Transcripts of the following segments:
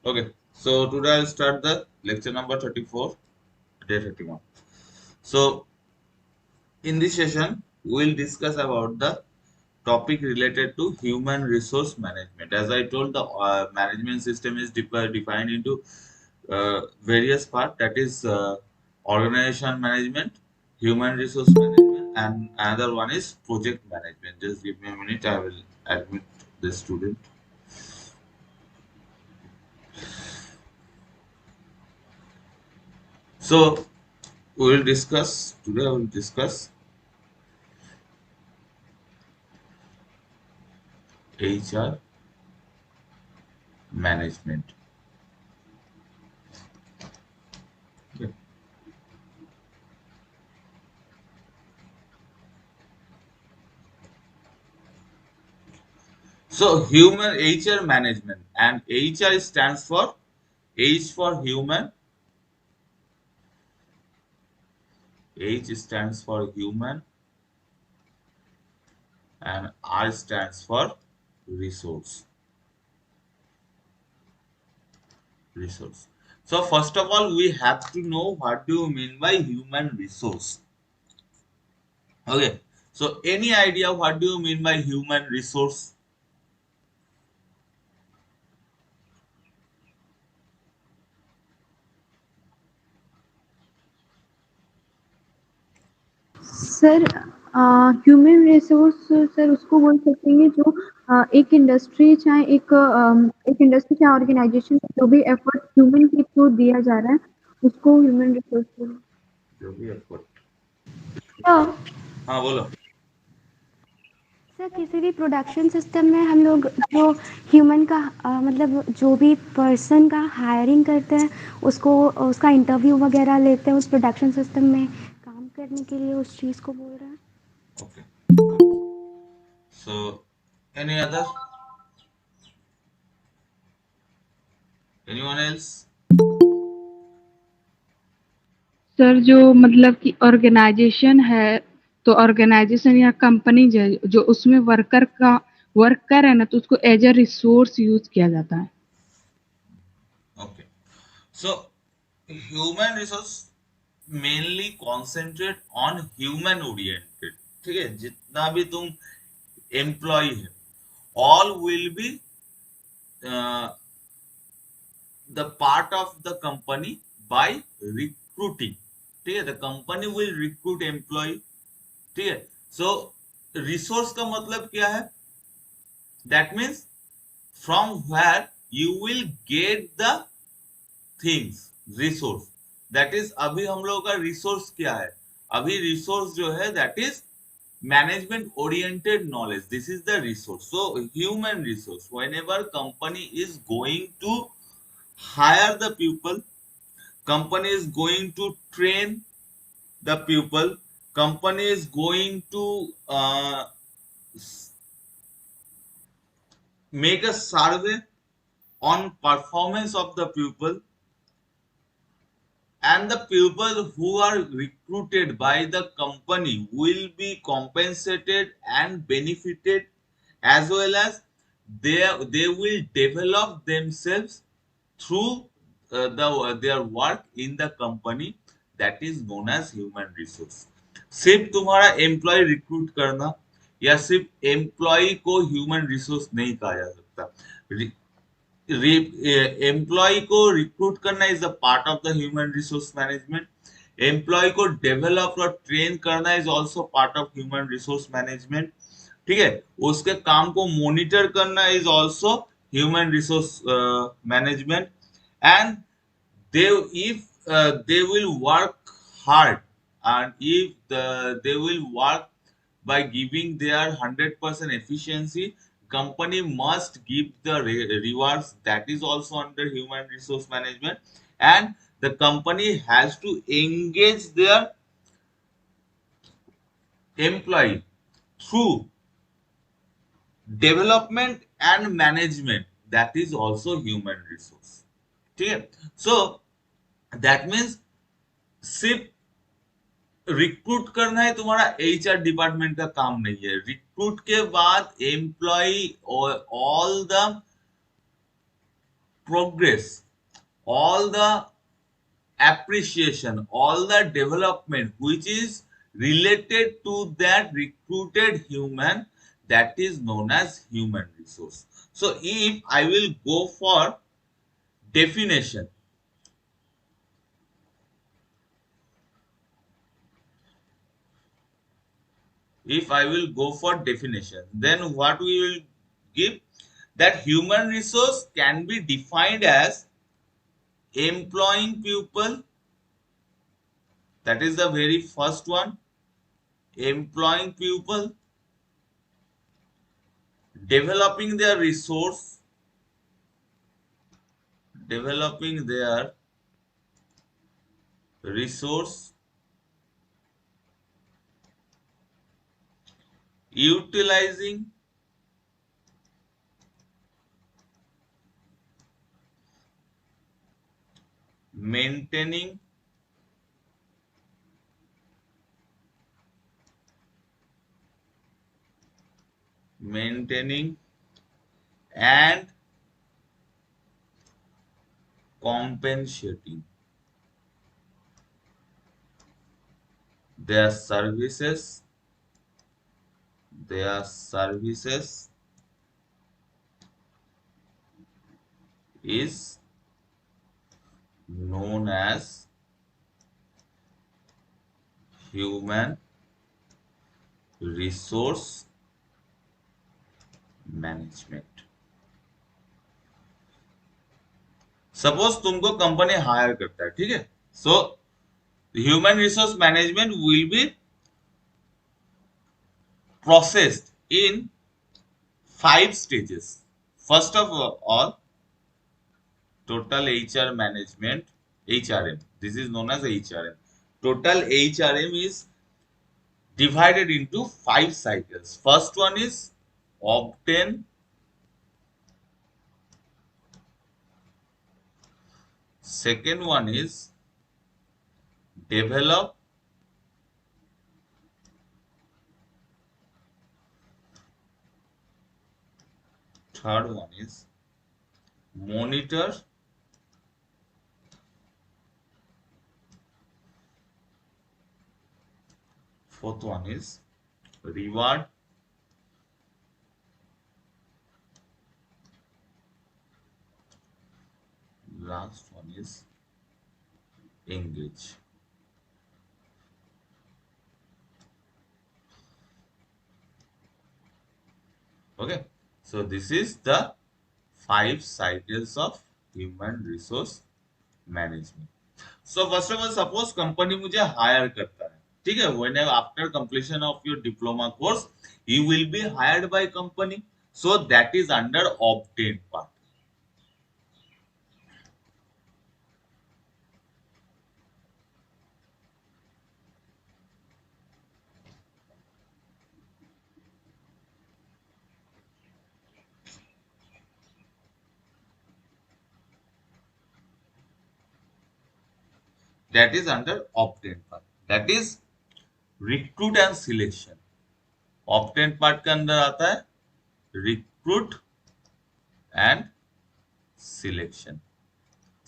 Okay, so today I'll start the lecture number 34, day 31. So, in this session, we'll discuss about the topic related to human resource management. As I told, the management system is defined into various parts, that is organization management, human resource management, and another one is project management. Just give me a minute, I will admit the student. So, we will discuss today. I will discuss HR management. Okay. So human HR management, and HR stands for H for human, H stands for human, and R stands for resource. Resource. So first of all, we have to know what do you mean by human resource. Okay. So any idea what do you mean by human resource? Sir human resource sir उसको बोल सकते हैं जो एक industry चाहे एक industry चाहे organisation जो भी एफर्ट ह्यूमन के थ्रू दिया जा रहा है उसको ह्यूमन रिसोर्स बोलते जो भी एफर्ट। हैं। हाँ बोलो। सर किसी भी प्रोडक्शन सिस्टम में हम लोग जो ह्यूमन का मतलब जो भी पर्सन का हायरिंग करते हैं उसको उसका इंटरव्यू वगैरह लेते हैं उस प्रोडक्शन सिस्टम में काम करने के लिए उस चीज़ को बोल रहे हैं। Okay. So any other? Anyone else? Sir जो मतलब कि ऑर्गेनाइजेशन है तो ऑर्गेनाइजेशन या कंपनी जो उसमें वर्कर है ना तो उसको एज अ रिसोर्स यूज किया जाता है। Okay. So human resource mainly concentrate on human oriented. ठीक है, जितना भी तुम एम्प्लॉय है, all will be uh, the part of the company by recruiting. ठीक है, the company will recruit employee. ठीक है, so resource का मतलब क्या है? That means from where you will get the things, resource, that is अभी हम लोगों का रिसोर्स क्या है? अभी रिसोर्स जो है that is management oriented knowledge, this is the resource. So human resource, whenever company is going to hire the people, company is going to train the people, company is going to make a survey on performance of the people, and the people who are recruited by the company will be compensated and benefited, as well as they will develop themselves through their work in the company, that is known as human resource. सिर्फ तुम्हारा employ recruit करना या सिर्फ employ को human resource नहीं कहा जा सकता. एम्प्लॉय को रिक्रूट करना is a part of the human resource management. Employee को डेवलप और ट्रेन करना is also part of human resource management. ठीक है, उसके काम को मॉनिटर करना is also human resource management. And they if they will work hard, and if they will work by giving their 100% efficiency, company must give the rewards, that is also under human resource management. And the company has to engage their employee through development and management, that is also human resource. ठीक है, so that means सिर्फ recruit करना है तुम्हारा HR department का काम नहीं है. रिक्रूट के बाद एम्प्लॉय और all the progress, all the appreciation, all the development which is related to that recruited human, that is known as human resource. So if I will go for definition, if I will go for definition, then what we will give, that human resource can be defined as employing people, that is the very first one, employing people, developing their resource, developing their resource, utilizing, maintaining, and compensating their services, is known as human resource management. Suppose तुमको company hire करता है, ठीक है, सो human resource management will B processed in 5 stages. First of all, total HR management, HRM. This is known as HRM. Total HRM is divided into 5 cycles. First one is obtain, second one is develop, third one is monitor, fourth one is reward, last one is engage. Okay, so this is the 5 cycles of human resource management. So first of all, suppose company मुझे hire करता है, ठीक है, whenever after completion of your diploma course you will be hired by company, so that is under obtained part. That is under obtained part. That is recruit and selection. Obtained part के अंदर आता है recruit and selection.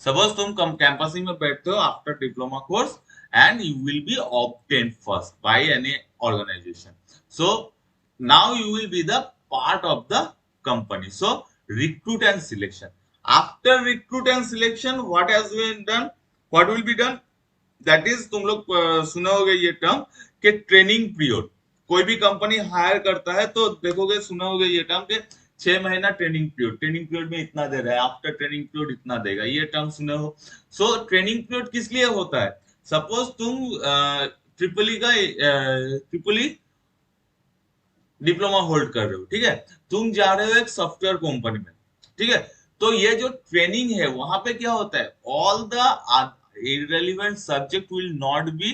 Suppose तुम कैंपसिंग में बैठते हो after diploma course and you will be obtained first by any organization. So now you will be the part of the company. So recruit and selection. After recruit and selection, what has been done? What will be done? That is तुम लोग सुना होगा ये term कि training period. कोई भी company hire करता है तो देखोगे, सुना होगा ये टर्म के 6 महीना ट्रेनिंग पीरियड में इतना दे रहा है, आफ्टर ट्रेनिंग पीरियड इतना देगा, ये टर्म सुने हो. सो ट्रेनिंग पीरियड किस लिए होता है? सपोज तुम ट्रिपल ई डिप्लोमा होल्ड कर रहे हो, ठीक है, तुम जा रहे हो एक सॉफ्टवेयर कंपनी में, ठीक है, तो ये जो ट्रेनिंग है वहां पे क्या होता है, all the irrelevant subject will not be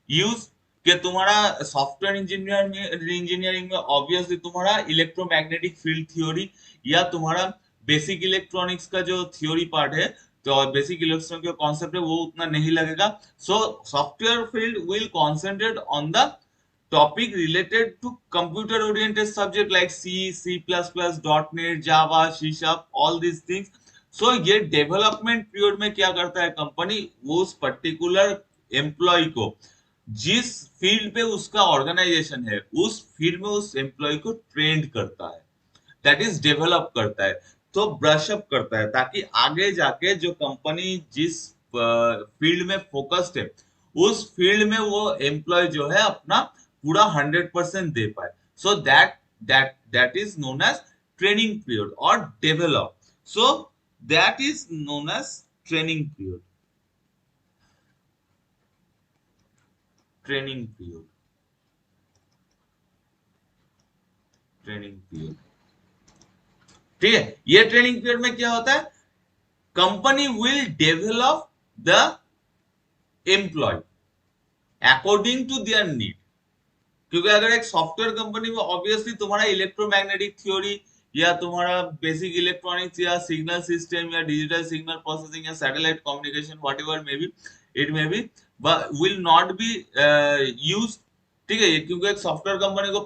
used. कि तुम्हारा सॉफ्टवेयर इंजीनियरिंग में ऑब्वियसली तुम्हारा इलेक्ट्रोमैग्नेटिक फील्ड थ्योरी या तुम्हारा बेसिक इलेक्ट्रॉनिक्स का जो थ्योरी पार्ट है, तो बेसिक इलेक्ट्रॉनिक्स का कॉन्सेप्ट है, वो उतना नहीं लगेगा. So software field will concentrate on the topic related to computer oriented subject like C, C++, .NET, Java, C#, all these things. सो ये डेवलपमेंट पीरियड में क्या करता है कंपनी, उस पर्टिकुलर एम्प्लॉय को जिस फील्ड पे उसका ऑर्गेनाइजेशन है उस फील्ड में उस एम्प्लॉय को ट्रेंड करता है, दैट इज डेवलप करता है, तो ब्रश अप करता है, ताकि आगे जाके जो कंपनी जिस फील्ड में फोकस्ड है उस फील्ड में वो एम्प्लॉय जो है अपना पूरा 100% दे पाए। So that is known as training period और develop. So that is known as training period. Training period, training period, ठीक है। ये ट्रेनिंग पीरियड में क्या होता है, company will develop the employ according to their need. क्योंकि अगर एक सॉफ्टवेयर कंपनी में ऑब्वियसली तुम्हारा इलेक्ट्रोमैग्नेटिक थ्योरी या तुम्हारा बेसिक इलेक्ट्रॉनिक्स या सिग्नल सिस्टम या डिजिटल सिग्नल प्रोसेसिंग या satellite communication whatever may be it may be will not B use, ठीक है। क्योंकि एक सॉफ्टवेयर कंपनी को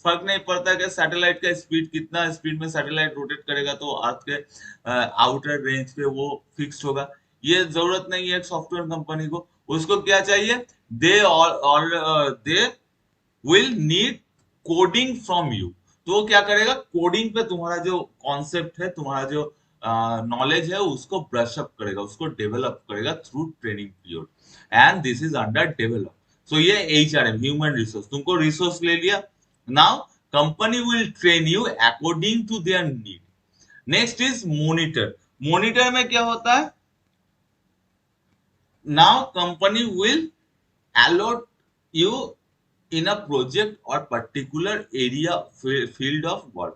फर्क नहीं पड़ता कि सैटेलाइट का स्पीड कितना स्पीड में सैटेलाइट रोटेट करेगा तो अर्थ के आउटर रेंज पे वो फिक्स्ड होगा, ये जरूरत नहीं है एक सॉफ्टवेयर कंपनी को। उसको क्या चाहिए, they will need coding from you. तो वो क्या करेगा, कोडिंग पे तुम्हारा जो कॉन्सेप्ट है, तुम्हारा जो नॉलेज है उसको ब्रश अप करेगा, उसको डेवलप करेगा through training period, and this is under develop. So ये एचआरएम ह्यूमन रिसोर्स, तुमको रिसोर्स ले लिया, now company will train you according to their need. Next is monitor. Monitor में क्या होता है, now company will allot you in a project or particular area field of work.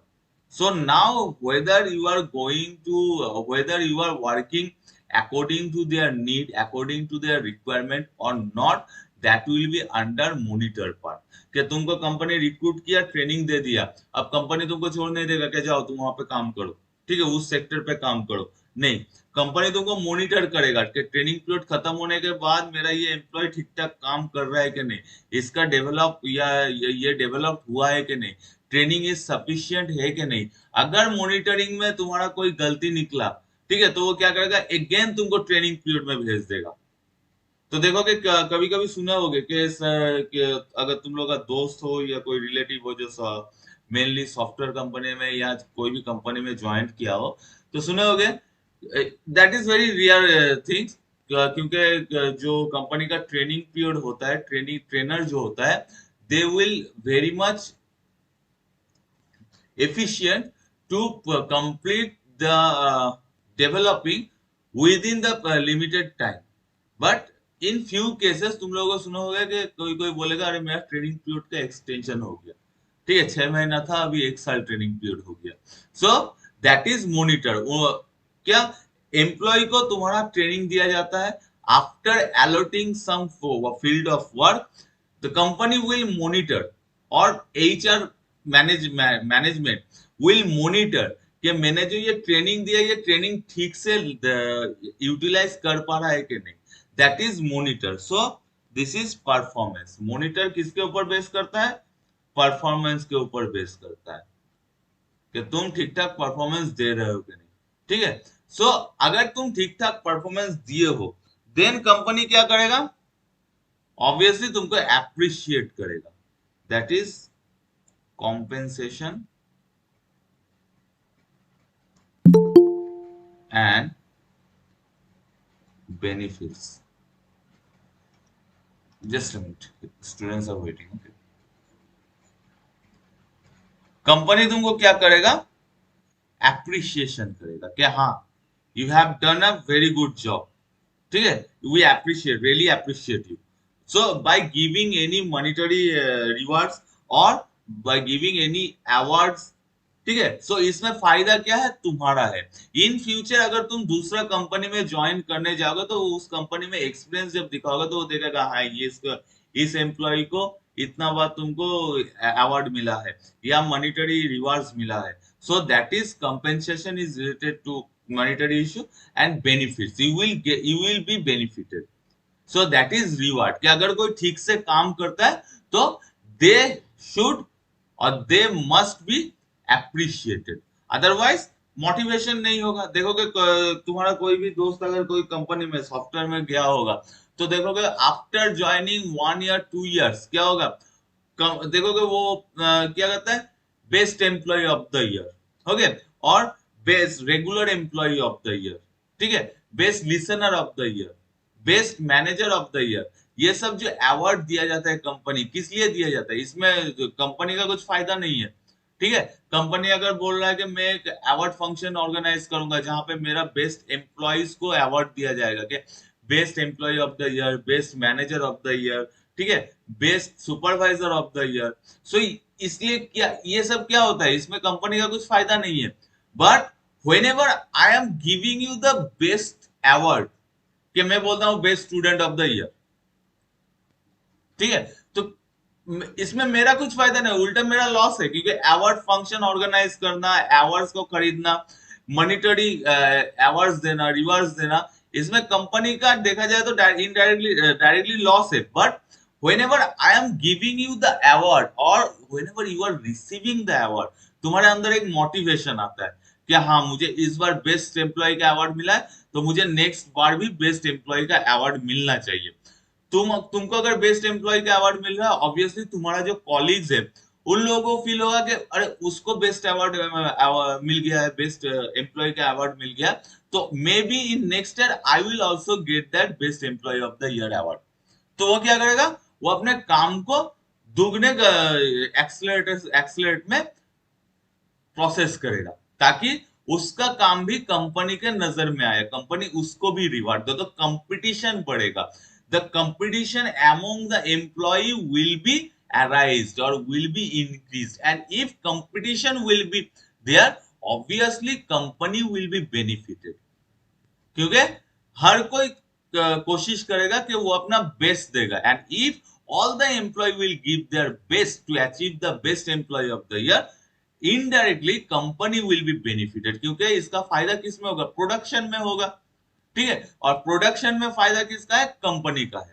So now whether you are going to whether you are working according to their need, according to their requirement or not, that will be under monitor part। कि तुमको company recruit किया, training दे दिया, अब company तुमको छोड़ नहीं देगा कि जाओ तुम वहां पे काम करो, ठीक है, उस सेक्टर पे काम करो, नहीं, कंपनी तुमको मॉनिटर करेगा कि ट्रेनिंग पीरियड खत्म होने के बाद मेरा ये एम्प्लॉय ठीक ठाक काम कर रहा है कि नहीं, इसका डेवलप या ये डेवलप हुआ है कि नहीं, ट्रेनिंग इज सफिशिएंट है कि नहीं। अगर मॉनिटरिंग में तुम्हारा कोई गलती निकला, ठीक है, तो वो क्या करेगा, अगेन तुमको ट्रेनिंग पीरियड में भेज देगा। तो देखो कि कभी कभी सुना होगा कि अगर तुम लोग का दोस्त हो या कोई रिलेटिव हो जो मेनली सॉफ्टवेयर कंपनी में या कोई भी कंपनी में ज्वाइन किया हो, तो सुने होगे, that is very rear things, क्योंकि जो कंपनी का ट्रेनिंग पीरियड होता है, ट्रेनर जो होता है, they will very much efficient to complete the developing within the limited time, but in few cases तुम लोगों को सुना होगा कि कोई कोई बोलेगा अरे मेरा ट्रेनिंग पीरियड का एक्सटेंशन हो गया, ठीक है, 6 महीना था अभी 1 साल ट्रेनिंग पीरियड हो गया। So that is monitor. क्या एम्प्लॉय को तुम्हारा ट्रेनिंग दिया जाता है, after allotting some field of work the company will monitor, और एचआर मैनेजमेंट विल मॉनिटर कि मैंने जो ये ट्रेनिंग दिया ये ट्रेनिंग ठीक से यूटिलाइज कर पा रहा है कि नहीं, that is monitor. So this is performance. Monitor किसके ऊपर बेस करता है, परफॉर्मेंस के ऊपर बेस करता है कि तुम ठीक ठाक परफॉर्मेंस दे रहे हो कि नहीं, ठीक है। सो अगर तुम ठीक ठाक परफॉर्मेंस दिए हो, देन कंपनी क्या करेगा, ऑब्वियसली तुमको एप्रिशिएट करेगा, that is compensation and benefits। Just a minute, students are waiting, okay। Company तुमको क्या करेगा, एप्रिशिएशन करेगा कि हाँ you have done a very good job, ठीक है, we appreciate, really appreciate you. So by giving any monetary rewards और by giving any awards, ठीक है, सो इसमें फायदा क्या है, तुम्हारा है। इन फ्यूचर अगर तुम दूसरा कंपनी में ज्वाइन करने जाओगे तो उस कंपनी में एक्सपीरियंस जब दिखाओगे तो वो देखेगा हाँ ये इस एम्प्लॉय को इतना बार तुमको अवार्ड मिला है या मॉनिटरी रिवार्ड्स मिला है। So that is compensation is related to monetary issue and benefits, you will be benefited. So that is reward कि अगर कोई ठीक से काम करता है तो दे शुड और they must be appreciated, otherwise motivation नहीं होगा। देखोगे तुम्हारा कोई भी दोस्त अगर कोई कंपनी में सॉफ्टवेयर में गया होगा तो देखोगे आफ्टर ज्वाइनिंग 1 ईयर 2 ईयर्स क्या होगा, देखोगे वो क्या कहता है, best employ of the year हो गया, और best regular employee of the year, ठीक है, best listener of the year, best manager of the year. ये सब जो अवार्ड दिया जाता है कंपनी, किस लिए दिया जाता है, इसमें कंपनी का कुछ फायदा नहीं है, ठीक है। कंपनी अगर बोल रहा है कि मैं एक अवार्ड फंक्शन ऑर्गेनाइज करूंगा जहां पे मेरा बेस्ट एम्प्लॉयज को अवार्ड दिया जाएगा, कि best employ of the year, best manager of the year, ठीक है, best supervisor of the year. So इसलिए क्या ये सब क्या होता है, इसमें कंपनी का कुछ फायदा नहीं है। But when ever I am giving you the best award, कि मैं बोलता हूँ best student of the year, ठीक है, तो इसमें मेरा कुछ फायदा नहीं, उल्टा मेरा लॉस है, क्योंकि अवार्ड फंक्शन ऑर्गेनाइज करना, अवार्ड्स को खरीदना, मॉनिटरी अवार्ड्स देना, रिवार्ड्स देना, इसमें कंपनी का देखा जाए तो डायरेक्टली लॉस है। But whenever I am giving you the award or whenever you are receiving the award, तुम्हारे अंदर एक मोटिवेशन आता है कि हाँ मुझे इस बार बेस्ट एम्प्लॉय का अवार्ड मिला है तो मुझे नेक्स्ट बार भी बेस्ट एम्प्लॉय का अवार्ड मिलना चाहिए। तुमको अगर बेस्ट एम्प्लॉय का अवार्ड मिल रहा है, ऑब्वियसली तुम्हारा जो कॉलीग्स है उन लोगों को फील होगा कि अरे उसको बेस्ट अवार्ड मिल गया है, बेस्ट एम्प्लॉय का अवार्ड मिल गया, तो maybe in next year I will also get that best employ of the year award. तो वो क्या करेगा, वो अपने काम को दुगने एक्सलेट में प्रोसेस करेगा, ताकि उसका काम भी कंपनी के नजर में आए, कंपनी उसको भी रिवार्ड दे, तो कंपटीशन बढ़ेगा। The competition among the employ will be arised or will be increased, and if competition will be there, obviously company will be benefited, क्योंकि हर कोई कोशिश करेगा कि वो अपना बेस्ट देगा, and if all the employ will give their best to achieve the best employ of the year, indirectly company will be benefited, क्योंकि इसका फायदा किस में होगा, प्रोडक्शन में होगा, ठीक है, और प्रोडक्शन में फायदा किसका है, कंपनी का है,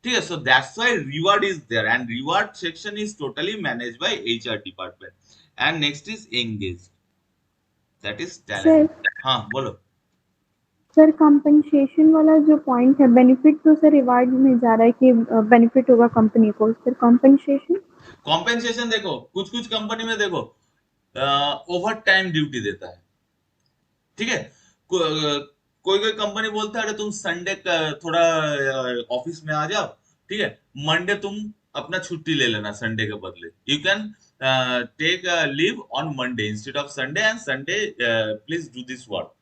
ठीक है। So that's why reward is there, and reward section is totally managed by HR department. And next is engage, that is talent. हाँ बोलो सर कंपनसेशन वाला जो पॉइंट है, बेनिफिट तो सर रिवार्ड में जा रहा है कि बेनिफिट होगा कंपनी को, सर कॉम्पेंसेशन देखो, कुछ कुछ कंपनी में देखो ओवर टाइम ड्यूटी देता है, ठीक है, कोई कोई कंपनी बोलता है अरे तुम संडे थोड़ा ऑफिस में आ जाओ, ठीक है, मंडे तुम अपना छुट्टी ले लेना संडे के बदले, you can take leave on Monday instead of Sunday, and Sunday please do this work.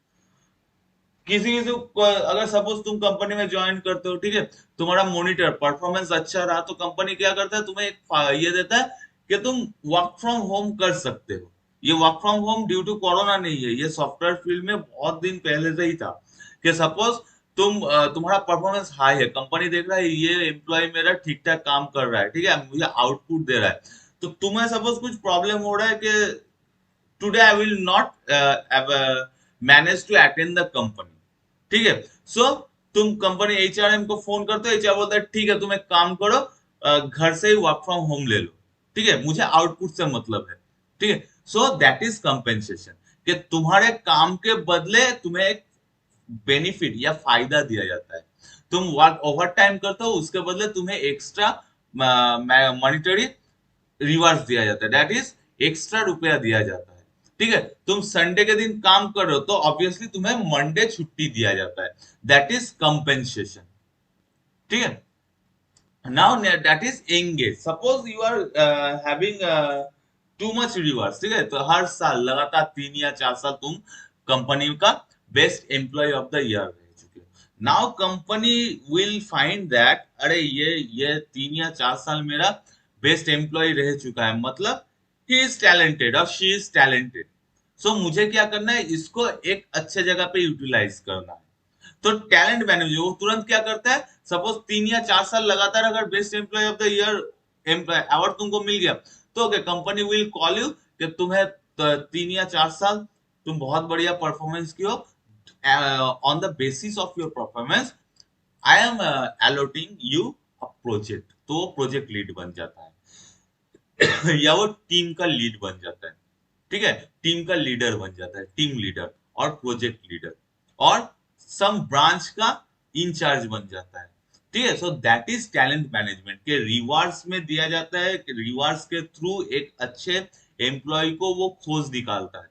किसी किसी अगर सपोज तुम कंपनी में ज्वाइन करते हो, ठीक है, तुम्हारा मॉनिटर परफॉर्मेंस अच्छा रहा तो कंपनी क्या करता है, तुम्हें एक ये देता है कि तुम वर्क फ्रॉम होम कर सकते हो। ये work from home due to corona नहीं है, ये सॉफ्टवेयर फील्ड में बहुत दिन पहले से ही था, कि सपोज तुम्हारा परफॉर्मेंस हाई है, कंपनी देख रहा है ये एम्प्लॉय मेरा ठीक ठाक काम कर रहा है, ठीक है, मुझे आउटपुट दे रहा है, तो तुम्हें सपोज कुछ प्रॉब्लम हो रहा है कि today I will not manage to attend the company, ठीक है, सो तुम कंपनी एचआरएम को फोन करते हो, एचआर बोलता है ठीक है तुम एक काम करो, घर से ही वर्क फ्रॉम होम ले लो, ठीक है, मुझे आउटपुट से मतलब है, ठीक है। सो दैट इज कंपेंसेशन, कि तुम्हारे काम के बदले तुम्हें एक बेनिफिट या फायदा दिया जाता है, तुम वर्क ओवर टाइम करते हो उसके बदले तुम्हें एक्स्ट्रा मॉनिटरी रिवार्ड्स दिया जाता है, दैट इज एक्स्ट्रा रुपया दिया जाता है, ठीक है। तुम संडे के दिन काम कर रहे हो तो ऑब्वियसली तुम्हें मंडे छुट्टी दिया जाता है, दैट इज कंपेंसेशन, ठीक है। Now that is engage, suppose you are having too much rewards, ठीक है, तो हर साल लगातार 3 या 4 साल तुम कंपनी का best employ of the year रह चुके हो। Now company will find that अरे ये 3 या 4 साल मेरा बेस्ट एम्प्लॉय रह चुका है, मतलब ही इज टैलेंटेड और शी इज टैलेंटेड, सो मुझे क्या करना है, इसको एक अच्छे जगह पे यूटिलाइज करना है। तो टैलेंट मैनेजर वो तुरंत क्या करता है, सपोज 3 या 4 साल लगातार अगर best employ of the year award तुमको मिल गया, तो कंपनी विल कॉल यू कि तुम्हें 3 या 4 साल तुम बहुत बढ़िया परफॉर्मेंस की हो, on the basis of your performance I am allotting you a project, तो वो प्रोजेक्ट लीड बन जाता है या वो टीम का लीड बन जाता है, ठीक है, टीम का लीडर बन जाता है, टीम लीडर और प्रोजेक्ट लीडर, और सम ब्रांच का इंचार्ज बन जाता है। ठीक है, so that is talent management के रिवार्ड्स में दिया जाता है कि रिवार्ड्स के थ्रू एक अच्छे एम्प्लॉय को वो खोज निकालता है।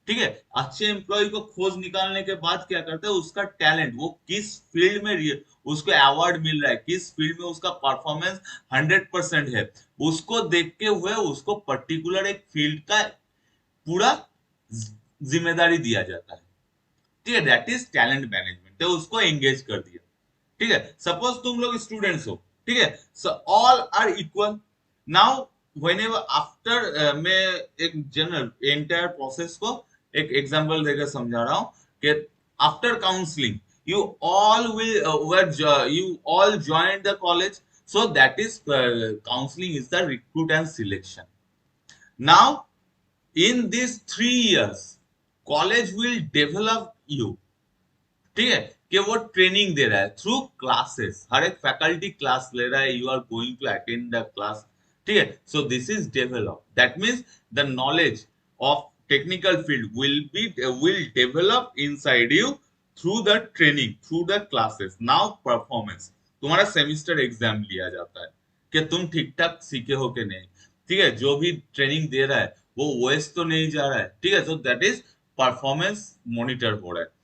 ठीक है, अच्छे एम्प्लॉय को खोज निकालने के बाद क्या करता है, उसका टैलेंट, वो किस फील्ड में उसको अवार्ड मिल रहा है, किस फील्ड में उसका परफॉर्मेंस 100% है, उसको देखते हुए उसको पर्टिकुलर एक फील्ड का पूरा जिम्मेदारी दिया जाता है। ठीक है, दैट इज टैलेंट मैनेजमेंट, तो उसको एंगेज कर दिया। ठीक है, सपोज तुम लोग स्टूडेंट्स हो, ठीक है, so all are equal. Now whenever after, मैं एक जनरल एंटायर प्रोसेस को एक एग्जांपल देकर समझा रहा हूं कि after counselling you all will you all join the college, so that is counselling is the recruit and selection. Now in these 3 years college will develop you। ठीक है, कि वो ट्रेनिंग दे रहा है थ्रू क्लासेस, हर एक फैकल्टी क्लास ले रहा है, you are going to attend the class. ठीक है, so this is develop, that means the knowledge of technical field will develop inside you through the training, through the classes। now performance, तुम्हारा semester exam लिया जाता है कि तुम ठीक ठाक सीखे हो कि नहीं। ठीक है, जो भी ट्रेनिंग दे रहा है वो वेस्ट तो नहीं जा रहा है। ठीक है, so that is performance monitor हो रहा है।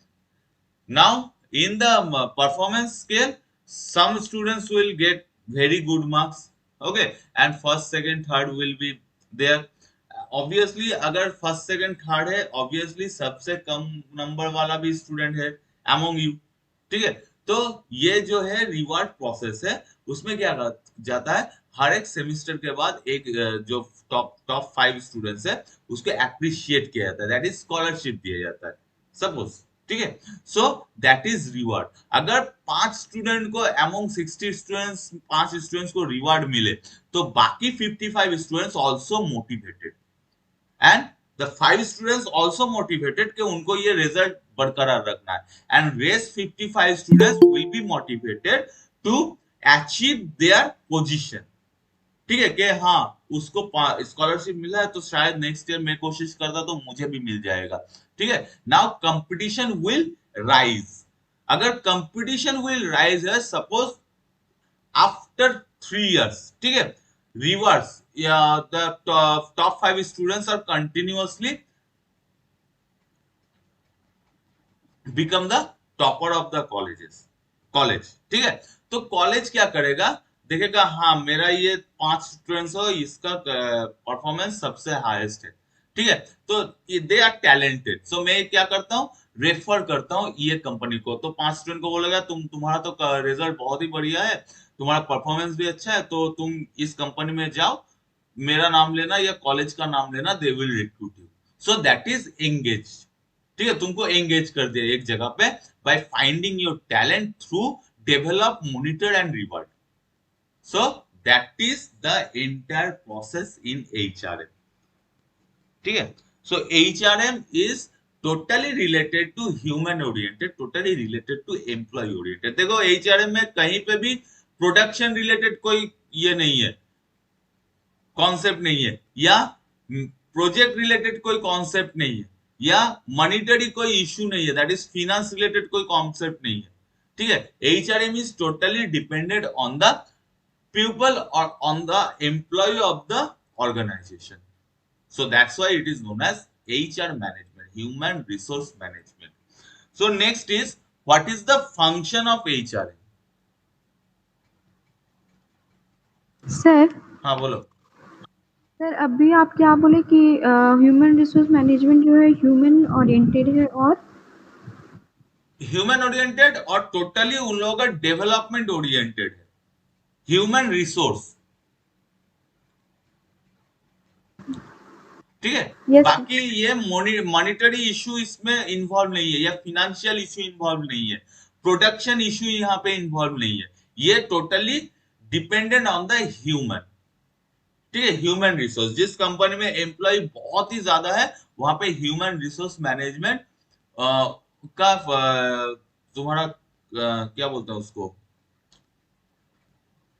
Now, in the performance scale, some students will get very good marks, okay, and first, second, third will be there. Obviously, अगर first, second, third है, obviously सबसे कम नंबर वाला भी student है among you। ठीक है, तो ये जो है रिवार्ड प्रोसेस है, उसमें क्या जाता है, हर एक सेमिस्टर के बाद एक जो टॉप 5 स्टूडेंट्स है उसको अप्रिशिएट किया जाता है, दैट इज स्कॉलरशिप दिया जाता है सपोज। ठीक है, सो दैट इज रिवार्ड। अगर 5 स्टूडेंट को अमंग 60 स्टूडेंट्स 5 स्टूडेंट्स को रिवार्ड मिले, तो बाकी 55 students also motivated, and the 5 students also motivated कि उनको ये रिजल्ट बरकरार रखना है, and rest 55 students will be motivated to achieve their position. ठीक है, कि हाँ उसको स्कॉलरशिप मिला है तो शायद नेक्स्ट ईयर मैं कोशिश करता तो मुझे भी मिल जाएगा। ठीक है, नाउ कंपटीशन विल राइज। अगर कंपटीशन विल राइज है, सपोज आफ्टर 3 years, ठीक है, रिवर्स या the top 5 students are continuously become the topper of the college. ठीक है, तो कॉलेज क्या करेगा, देखेगा हाँ मेरा ये 5 स्टूडेंट्स हो, इसका परफॉर्मेंस सबसे हाईएस्ट है। ठीक है, तो दे आर टैलेंटेड, सो मैं क्या करता हूँ, रेफर करता हूँ ये कंपनी को। तो 5 स्टूडेंट को बोलेगा तुम्हारा तो रिजल्ट बहुत ही बढ़िया है, तुम्हारा परफॉर्मेंस भी अच्छा है, तो तुम इस कंपनी में जाओ, मेरा नाम लेना या कॉलेज का नाम लेना, they will recruit you. So that is engage. ठीक है, तुमको एंगेज कर दिया एक जगह पे by finding your talent through develop monitor and reward. So that is the entire process in HRM. ठीक है, so HRM is totally related to human oriented, totally related to employ oriented. देखो HRM में कहीं पे भी production related कोई ये नहीं है, कॉन्सेप्ट नहीं है, या प्रोजेक्ट रिलेटेड कोई कॉन्सेप्ट नहीं है, या मॉनिटरी कोई इश्यू नहीं है, दैट इज फिनेंस रिलेटेड कोई कॉन्सेप्ट नहीं है। ठीक है, HRM is totally depended on the people और on the employ of the organization. So that's why it is known as HR management, human resource management. So next is, what is the function of HRM? Sir हाँ बोलो। Sir अभी आप क्या बोले कि human resource management जो है human oriented है और ह्यूमन ओरिएंटेड और टोटली उन लोगों का डेवलपमेंट ओरिएंटेड है, ह्यूमन रिसोर्स। ठीक है, Yes, बाकी ये मॉनिटरी इशू इसमें इन्वॉल्व नहीं है, या फिनेंशियल इशू इन्वॉल्व नहीं है, प्रोडक्शन इशू यहाँ पे इन्वॉल्व नहीं है, ये totally dependent on the human. ठीक है, ह्यूमन रिसोर्स, जिस कंपनी में एम्प्लॉय बहुत ही ज्यादा है वहां पे ह्यूमन रिसोर्स मैनेजमेंट का तुम्हारा क्या बोलते हैं उसको,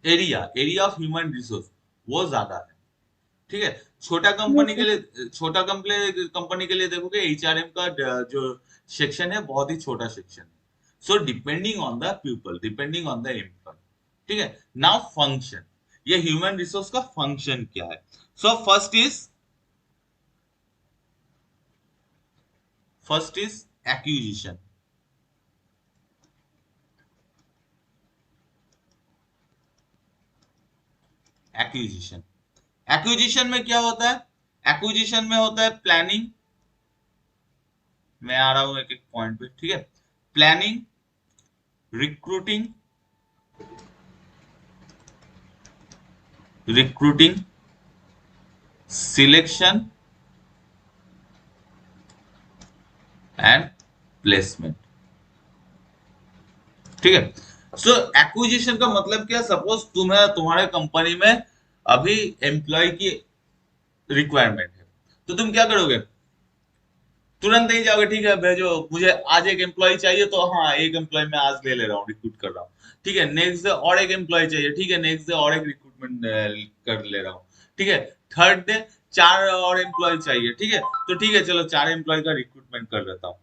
एरिया ऑफ ह्यूमन रिसोर्स वो ज्यादा है। ठीक है। छोटा Yes, कंपनी के sir. लिए, छोटा कंपनी के लिए देखोगे एचआरएम का जो सेक्शन है बहुत ही छोटा सेक्शन है। So depending on the people, depending on the employee, ठीक है। नाउ फंक्शन, ये ह्यूमन रिसोर्स का फंक्शन क्या है? So first is acquisition. Acquisition, acquisition में क्या होता है? एक्विजिशन में होता है प्लानिंग, मैं आ रहा हूं एक एक पॉइंट पे, ठीक है। Planning, recruiting, recruiting, selection and placement, ठीक है। सो एक्विजिशन का मतलब क्या? सपोज तुम्हारे कंपनी में अभी एम्प्लॉय की रिक्वायरमेंट है, तो तुम क्या करोगे? तुरंत नहीं जाओगे, ठीक है भेजो, मुझे आज एक एम्प्लॉय चाहिए, तो हाँ एक एम्प्लॉय मैं आज ले रहा हूँ, रिक्रूट कर रहा हूँ, ठीक है। नेक्स्ट डे और एक एम्प्लॉय चाहिए, ठीक है, नेक्स्ट डे और एक रिक्रूटमेंट कर ले रहा हूँ, ठीक है। थर्ड डे चार और एम्प्लॉय चाहिए, ठीक है, तो ठीक है चलो चार एम्प्लॉय का रिक्रूटमेंट कर लेता हूँ।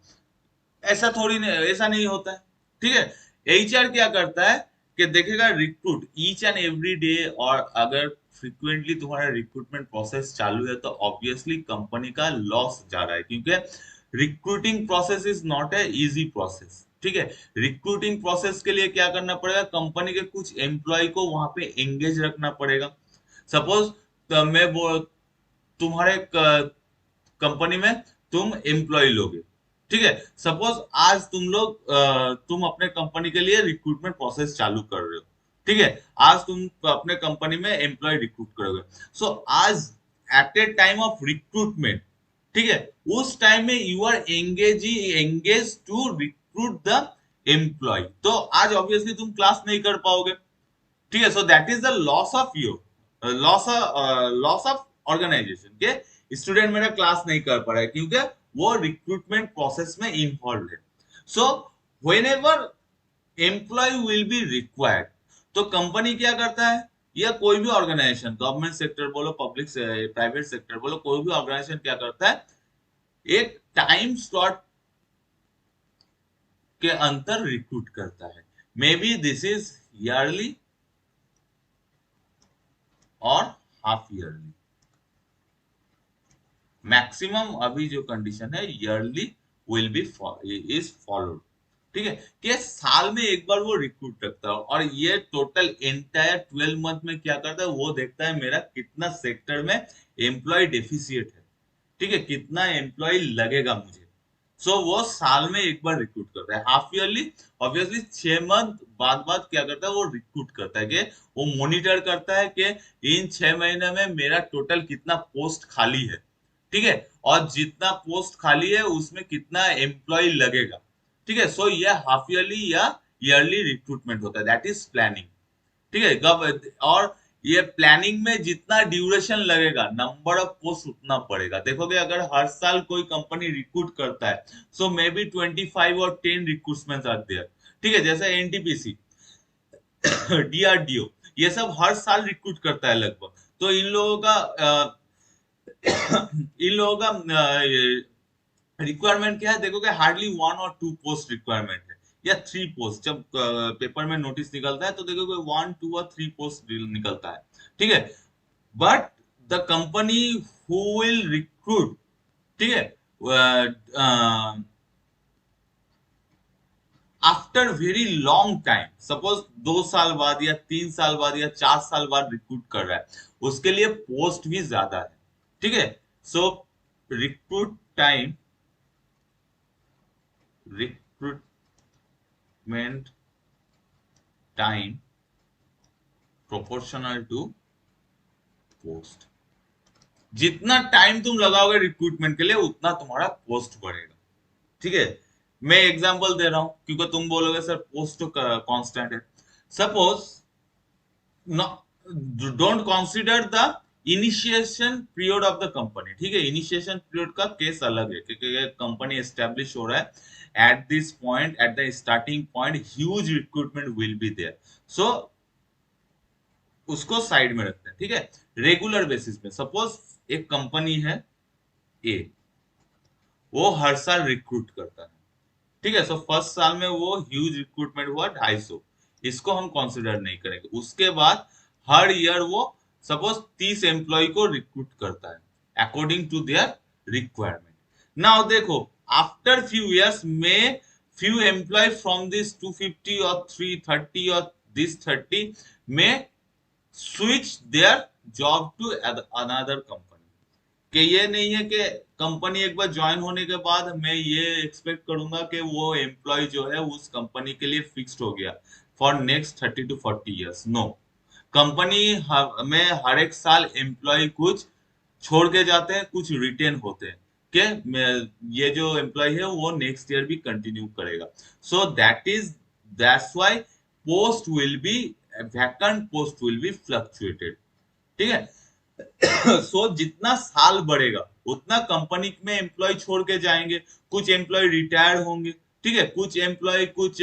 ऐसा थोड़ी नहीं, ऐसा नहीं होता है, ठीक है। एचआर क्या करता है कि देखेगा recruit each and every day, और अगर फ्रिक्वेंटली तुम्हारा रिक्रूटमेंट प्रोसेस चालू है तो ऑब्वियसली कंपनी का लॉस जा रहा है, क्योंकि recruiting process is not a easy process, ठीक है। रिक्रूटिंग प्रोसेस के लिए क्या करना पड़ेगा? कंपनी के कुछ एम्प्लॉय को वहां पे एंगेज रखना पड़ेगा। सपोज मैं वो तुम्हारे कंपनी में तुम एम्प्लॉय लोगे, ठीक है। सपोज आज तुम अपने कंपनी के लिए रिक्रूटमेंट प्रोसेस चालू कर रहे हो, ठीक है। आज तुम अपने कंपनी में एम्प्लॉय रिक्रूट करोगे। सो आज at a time of recruitment, ठीक है, उस टाइम में you are engage to recruit the employee, तो आज ऑब्वियसली तुम क्लास नहीं कर पाओगे, ठीक है। So that is the loss of your loss of organization के स्टूडेंट मेरा क्लास नहीं कर पा रहा है क्योंकि वो रिक्रूटमेंट प्रोसेस में इन्वॉल्व है। So whenever employee will be required, तो कंपनी क्या करता है, या कोई भी ऑर्गेनाइजेशन, गवर्नमेंट सेक्टर बोलो, पब्लिक प्राइवेट सेक्टर बोलो, कोई भी ऑर्गेनाइजेशन क्या करता है, एक टाइम स्लॉट के अंतर रिक्रूट करता है। May be this is yearly और हाफ ईयरली। मैक्सिमम अभी जो कंडीशन है yearly will be is followed, ठीक है, कि साल में एक बार वो रिक्रूट रखता है, और ये टोटल एंटायर 12 मंथ में क्या करता है, वो देखता है मेरा कितना सेक्टर में एम्प्लॉय डेफिसिएट है, ठीक है, कितना एम्प्लॉय लगेगा मुझे। सो वो साल में एक बार रिक्रूट करता है। हाफ ईयरली ऑब्वियसली 6 मंथ बाद बाद क्या करता है, वो रिक्रूट करता है, कि वो मॉनिटर करता है कि इन 6 महीने में मेरा टोटल कितना पोस्ट खाली है, ठीक है, और जितना पोस्ट खाली है उसमें कितना एम्प्लॉय लगेगा, ठीक है। सो ये हाफ ईयरली या ईयरली रिक्रूटमेंट होता है, दैट इज प्लानिंग, ठीक है। कब, और ये प्लानिंग में जितना ड्यूरेशन लगेगा, नंबर ऑफ पोस्ट उतना बढ़ेगा। देखोगे अगर हर साल कोई कंपनी रिक्रूट करता है, सो मे बी 25 और 10 रिक्रूटमेंट आर देयर, ठीक है, जैसे एनटीपीसी, डीआरडीओ, ये सब हर साल रिक्रूट करता है लगभग। तो इन लोगों का इन लोगों का रिक्वायरमेंट क्या है, देखोगे हार्डली 1 और 2 पोस्ट रिक्वायरमेंट है, या 3 पोस्ट। जब पेपर में नोटिस निकलता है तो देखोगे 1, 2 और 3 पोस्ट निकलता है, ठीक है। But the company who will recruit, ठीक है, after very long time, suppose 2 साल बाद या 3 साल बाद या 4 साल बाद रिक्रूट कर रहा है, उसके लिए पोस्ट भी ज्यादा है, ठीक है। So recruit time, recruitment time proportional to post, जितना टाइम तुम लगाओगे रिक्रूटमेंट के लिए उतना तुम्हारा पोस्ट बढ़ेगा, ठीक है। मैं एग्जांपल दे रहा हूं क्योंकि तुम बोलोगे सर पोस्ट तो कांस्टेंट है। Suppose don't consider the initiation period of the company, ठीक है। इनिशिएशन पीरियड का केस अलग है क्योंकि कंपनी एस्टेब्लिश हो रहा है, at this point, at the starting point huge recruitment will be there, so उसको साइड में रखते हैं, ठीक है। रेगुलर बेसिस पे। सपोज एक कंपनी है ए, वो हर साल रिक्रूट करता है, ठीक है। सो फर्स्ट साल में वो ह्यूज रिक्रूटमेंट हुआ 250, इसको हम कंसिडर नहीं करेंगे। उसके बाद हर ईयर वो सपोज 30 एम्प्लॉय को रिक्रूट करता है according to their requirement. Now देखो, आफ्टर फ्यू इयर्स में few employee from this 250 or 330 or this 30 may switch their job to another company। कि ये नहीं है कि कंपनी एक बार ज्वाइन होने के बाद मैं ये एक्सपेक्ट करूंगा कि वो एम्प्लॉय जो है उस कंपनी के लिए फिक्स्ड हो गया for next 30 to 40 years. No, company में हर एक साल एम्प्लॉय कुछ छोड़ के जाते हैं, कुछ रिटेन होते हैं कि ये जो एम्प्लॉय है वो नेक्स्ट ईयर भी कंटिन्यू करेगा। सो that's why post will be vacant, post will be fluctuated, ठीक है। सो जितना साल बढ़ेगा उतना कंपनी में एम्प्लॉय छोड़ के जाएंगे, कुछ एम्प्लॉय रिटायर होंगे, ठीक है, कुछ एम्प्लॉय कुछ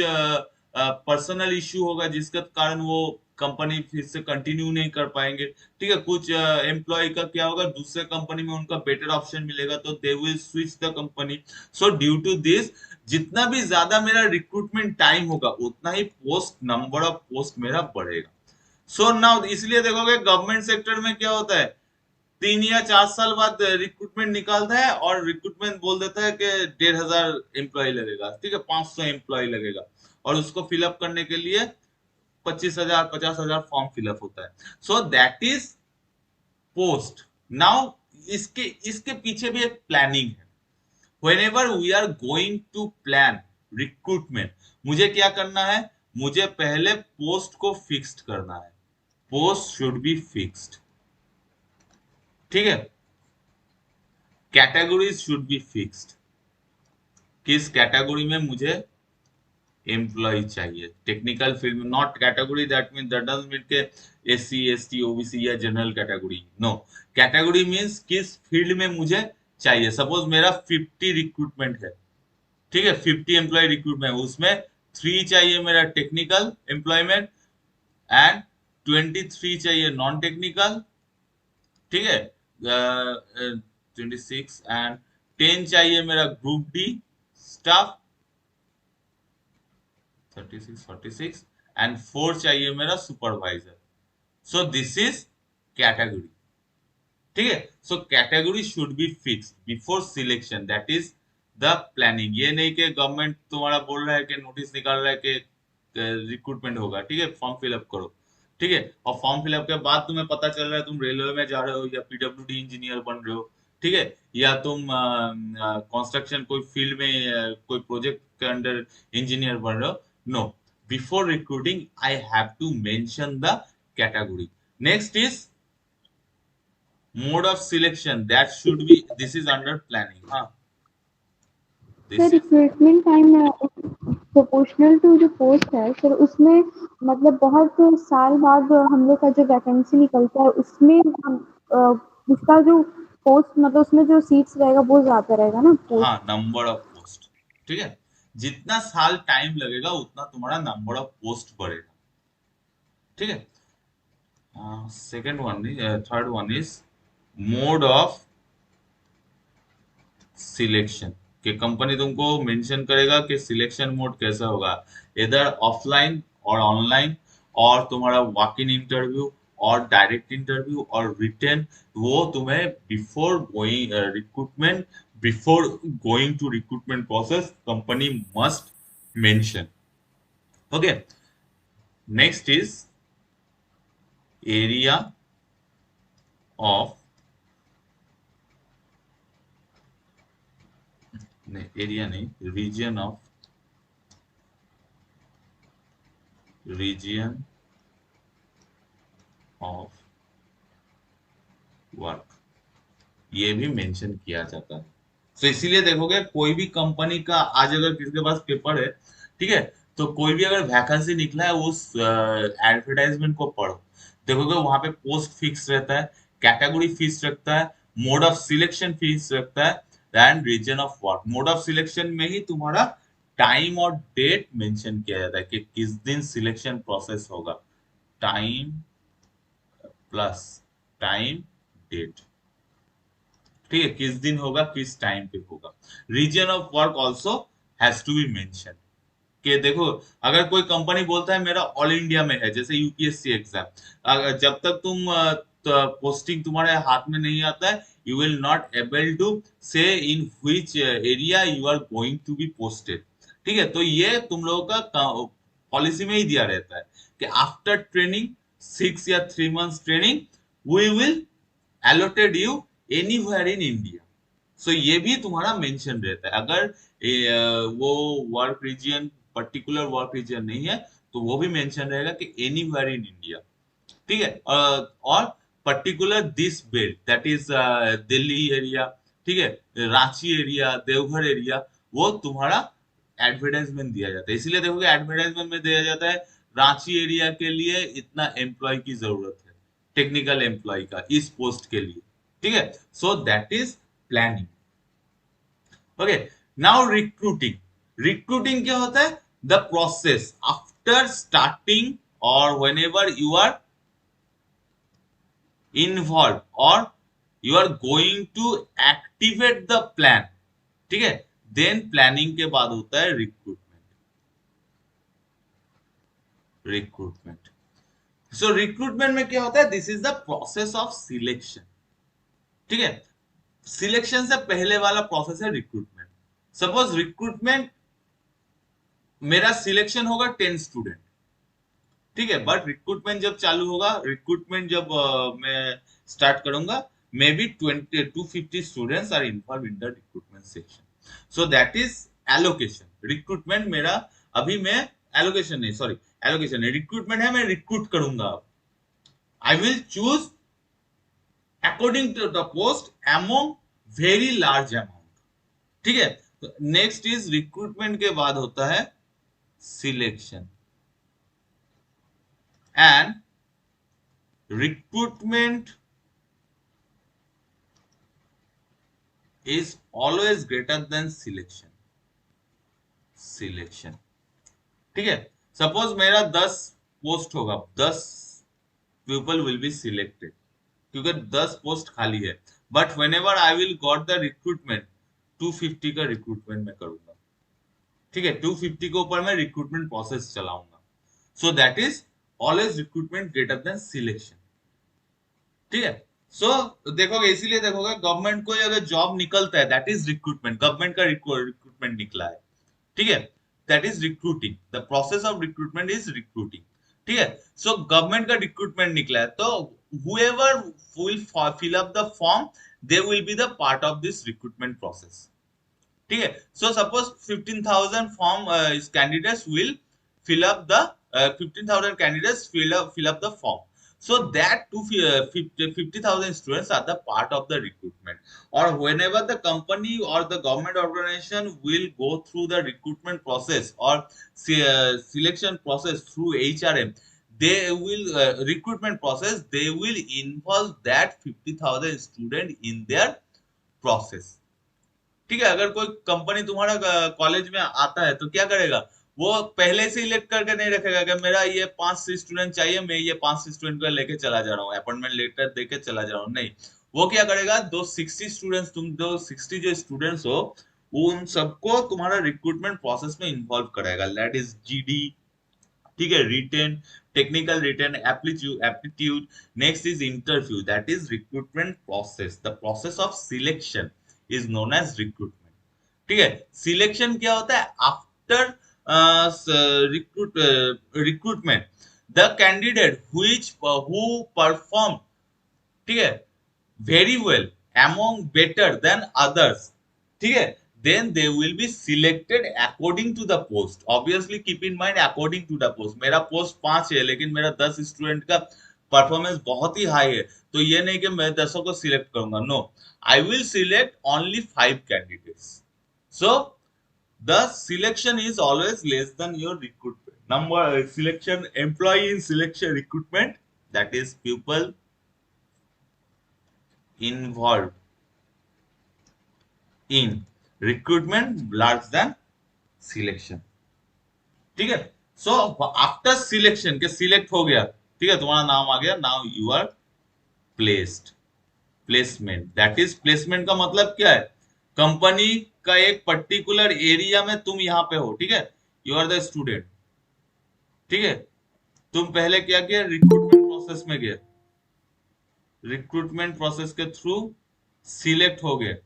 पर्सनल इश्यू होगा जिसके कारण वो कंपनी फिर से कंटिन्यू नहीं कर पाएंगे, ठीक है। कुछ एम्प्लॉय का क्या होगा, दूसरे कंपनी में उनका बेटर ऑप्शन मिलेगा तो they will switch the company. So due to this जितना भी ज्यादा मेरा रिक्रूटमेंट टाइम होगा उतना ही पोस्ट, नंबर ऑफ पोस्ट मेरा बढ़ेगा। सो नाउ इसलिए देखोगे गवर्नमेंट सेक्टर में क्या होता है, 3 या 4 साल बाद रिक्रूटमेंट निकालता है और रिक्रूटमेंट बोल देता है कि 1,500 एम्प्लॉय लगेगा, ठीक है, 500 एम्प्लॉय लगेगा, और उसको फिलअप करने के लिए 25,000 50,000 फॉर्म फिलअप होता है। So that is post. Now इसके इसके पीछे भी एक प्लानिंग है। Whenever we are going to plan recruitment, मुझे क्या करना है, मुझे पहले पोस्ट को फिक्स्ड करना है। पोस्ट शुड बी फिक्स्ड, ठीक है। कैटेगरीज शुड बी फिक्स्ड, किस कैटेगरी में मुझे एम्प्लॉय चाहिए, टेक्निकल फील्ड में, not category that mean that doesn't mean के एससी एसटी ओबीसी या general category. No, category means किस फील्ड में मुझे चाहिए। सपोज मेरा 50 रिक्रूटमेंट है, ठीक है, 50 एम्प्लॉय रिक्रूटमेंट, उसमें 3 चाहिए मेरा टेक्निकल एम्प्लॉयमेंट एंड 23 चाहिए नॉन टेक्निकल, ठीक है, 26 एंड 10 चाहिए मेरा ग्रुप डी स्टाफ, 36 46 एंड 4 चाहिए मेरा supervisor. So this is category, ठीक है। So category should be fix before selection, that is the planning. ये नहीं कि गवर्नमेंट तुम्हारा बोल रहा है कि नोटिस निकाल रहा है कि रिक्रूटमेंट होगा, ठीक है, फॉर्म फिलअप करो, ठीक है, और फॉर्म फिलअप के बाद तुम्हें पता चल रहा है तुम रेलवे में जा रहे हो या पीडब्ल्यूडी इंजीनियर बन रहे हो, ठीक है, या तुम कंस्ट्रक्शन कोई फील्ड में कोई प्रोजेक्ट के अंडर इंजीनियर बन रहे हो। No, before recruiting I have to mention the category. Next is mode of selection, that should be, this is under planning. हाँ, sir recruitment time proportional to जो post है sir, उसमें मतलब बहुत साल बाद हम लोग का जो वैकेंसी निकलता है उसमें हम उसका जो पोस्ट मतलब उसमें जो सीट्स रहेगा वो ज्यादा रहेगा ना पोस्ट। हाँ, नंबर ऑफ पोस्ट, ठीक है, जितना साल टाइम लगेगा उतना तुम्हारा नंबर ऑफ पोस्ट बढ़ेगा, ठीक है। Second one is, third one is mode of selection, कि कंपनी तुमको मेंशन करेगा कि सिलेक्शन मोड कैसा होगा, इधर ऑफलाइन और ऑनलाइन, और तुम्हारा वॉक इन इंटरव्यू और डायरेक्ट इंटरव्यू और रिटेन, वो तुम्हें before going recruitment, before going to recruitment process company must mention. Okay, next is area of, नहीं एरिया नहीं, region of, region of work, ये भी मेंशन किया जाता है। तो इसीलिए देखोगे कोई भी कंपनी का आज अगर किसी के पास पेपर है, ठीक है, तो कोई भी अगर वैकेंसी निकला है उस एडवर्टाइजमेंट को पढ़ो, देखोगे वहां पे पोस्ट फिक्स रहता है, कैटेगरी फिक्स रखता है, मोड ऑफ सिलेक्शन फिक्स रखता है and region of work. Mode of selection में ही तुम्हारा टाइम और डेट मेंशन किया जाता है कि किस दिन सिलेक्शन प्रोसेस होगा, टाइम प्लस टाइम डेट, ठीक है, किस दिन होगा, किस टाइम पे होगा। Region of work also has to be mention, कि देखो अगर कोई कंपनी बोलता है मेरा ऑल इंडिया में है, जैसे यूपीएससी एग्जाम, जब तक तुम पोस्टिंग तुम्हारे हाथ में नहीं आता है, you will not able to say in which area you are going to be posted, ठीक है। तो ये तुम लोगों का पॉलिसी में ही दिया रहता है कि आफ्टर ट्रेनिंग 6 या 3 months training we will allotted you anywhere in India. So ये भी तुम्हारा मेंशन रहता है। अगर वो work region particular work region नहीं है तो वो भी मेंशन रहेगा कि एनीवेयर इन इंडिया, ठीक है। और particular this belt that is Delhi area, ठीक है, रांची एरिया, देवघर एरिया, वो तुम्हारा एडवर्टाइजमेंट दिया जाता है। इसीलिए देखोगे एडवर्टाइजमेंट में दिया जाता है रांची एरिया के लिए इतना एम्प्लॉय की जरूरत है, टेक्निकल एम्प्लॉय का इस पोस्ट के लिए, ठीक है। So that is planning. Okay, now recruiting. Recruiting क्या होता है? The process after starting or whenever you are involve or you are going to activate the plan, ठीक है। देन प्लानिंग के बाद होता है रिक्रूटमेंट। रिक्रूटमेंट, सो रिक्रूटमेंट में क्या होता है? This is the process of selection, ठीक है। सिलेक्शन से पहले वाला प्रोसेस है रिक्रूटमेंट। सपोज रिक्रूटमेंट मेरा सिलेक्शन होगा 10 स्टूडेंट, ठीक है, बट रिक्रूटमेंट जब चालू होगा, रिक्रूटमेंट जब मैं स्टार्ट करूंगा, may be 250 students are involve in the recruitment section. So that is allocation. Recruitment मेरा अभी मैं एलोकेशन नहीं, सॉरी एलोकेशन है, रिक्रूटमेंट है, मैं रिक्रूट करूंगा। I will choose according to the post among very large amount, ठीक है। नेक्स्ट इज रिक्रूटमेंट के बाद होता है selection, and recruitment is always greater than selection. Selection, ठीक है। सपोज मेरा 10 पोस्ट होगा, 10 पीपल विल बी सिलेक्टेड, क्योंकि 10 पोस्ट खाली है, but whenever I will got the recruitment 250 का रिक्रूटमेंट मैं करूंगा, ठीक है। 250 के ऊपर मैं रिक्रूटमेंट प्रोसेस चलाऊंगा। सो that is always recruitment greater than selection, ठीक है। सो देखोगे, इसीलिए देखोगे गवर्नमेंट को अगर जॉब निकलता है दैट इज रिक्रूटमेंट, गवर्नमेंट का रिक्रूटमेंट निकला है, ठीक है, that is recruiting. The process of recruitment is recruiting, ठीक है। सो गवर्नमेंट का रिक्रूटमेंट निकला है, तो whoever will fill up the form, they will be the part of this recruitment process, ठीक है। So suppose 15,000 form candidates will fill up the 15,000 candidates fill up the form. So that 50,000 students are the part of the recruitment. Or whenever the company or the government organization will go through the recruitment process or selection process through HRM, they will recruitment process, they will involve that 50,000 student in their process, ठीक है। अगर कोई company तुम्हारा college में आता है तो क्या करेगा? वो पहले से इलेक्ट करके नहीं रखेगा कि मेरा ये 5 स्टूडेंट चाहिए, मैं ये 5 स्टूडेंट को लेके चला जा रहा हूँ, अपॉइंटमेंट लेटर देके चला जा रहा हूँ, नहीं। वो क्या करेगा? 60 जो स्टूडेंट्स हो, उन सबको तुम्हारा रिक्रूटमेंट प्रोसेस में इन्वॉल्व कराएगा। दैट इज जीडी, ठीक है, written, technical written, aptitude. Next is interview, that is recruitment process. The process of selection is known as recruitment, ठीक है। सिलेक्शन क्या होता है? After recruitment the candidate who perform, ठीक है, very well among better than others, ठीक है, then they will be selected according to the post. Obviously keep in mind according to the post. मेरा पोस्ट 5 है लेकिन मेरा 10 स्टूडेंट का performance बहुत ही हाई है, तो ये नहीं कि मैं 10 को सिलेक्ट करूंगा, no, I will select only 5 candidates. So the selection is always less than your recruitment number. Selection employ in selection recruitment, that is people involved in recruitment large than selection, ठीक है। So after selection के select हो गया, ठीक है, तुम्हारा नाम आ गया, now you are placed. Placement, that is placement का मतलब क्या है? कंपनी का एक पर्टिकुलर एरिया में तुम यहाँ पे हो, ठीक है, यू आर द स्टूडेंट, ठीक है, तुम पहले क्या किया, रिक्रूटमेंट प्रोसेस में गए, रिक्रूटमेंट प्रोसेस के थ्रू सिलेक्ट हो गए।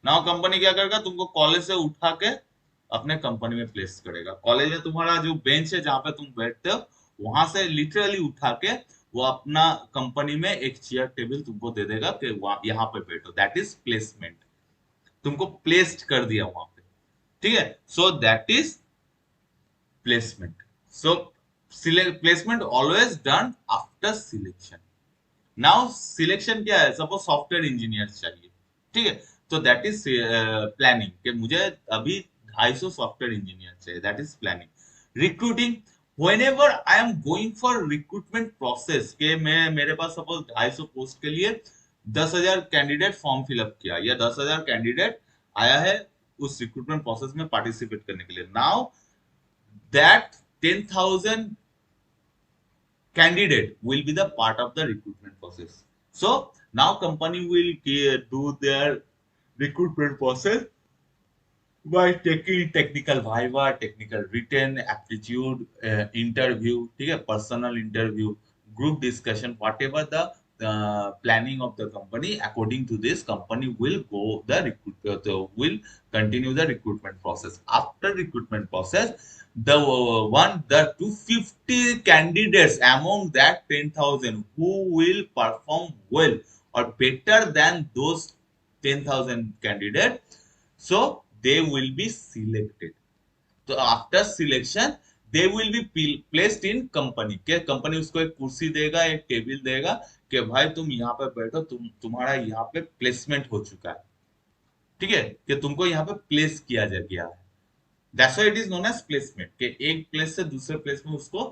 नाउ कंपनी क्या करेगा, तुमको कॉलेज से उठा के अपने कंपनी में प्लेस करेगा। कॉलेज में तुम्हारा जो बेंच है जहां पे तुम बैठते हो, वहां से लिटरली उठा के वो अपना कंपनी में एक चेयर टेबल तुमको दे देगा कि यहाँ पे बैठो, दैट इज प्लेसमेंट। तुमको प्लेस्ड कर दिया वहां पे, ठीक है, so that is placement. So placement always done after selection. Now selection क्या है, सपोज सॉफ्टवेयर इंजीनियर चाहिए, ठीक है, तो दैट इज प्लानिंग कि मुझे अभी 250 सॉफ्टवेयर इंजीनियर चाहिए, that is planning. Recruiting, whenever I am going for recruitment process के मैं मेरे पास सपोज 250 पोस्ट के लिए 10,000 कैंडिडेट फॉर्म फिलअप किया, या 10,000 कैंडिडेट आया है उस रिक्रूटमेंट प्रोसेस में पार्टिसिपेट करने के लिए। Now that 10,000 candidate will be the part of the recruitment process. So now company will do their recruitment process by taking technical viva, technical written aptitude, interview, ठीक है, personal interview, group discussion, whatever the planning of the company. According to this, company will go will continue the recruitment process. After recruitment process, the 250 candidates among that 10,000 who will perform well or better than those 10,000 candidates, so they will be selected. So after selection they will be placed in company के company उसको एक कुर्सी देगा, एक table देगा कि भाई तुम यहाँ पे बैठो, तुम्हारा यहाँ पे प्लेसमेंट हो चुका है, ठीक है, कि तुमको यहाँ पे प्लेस किया जा गया है। That's why it is known as placement, कि एक प्लेस से दूसरे प्लेस में उसको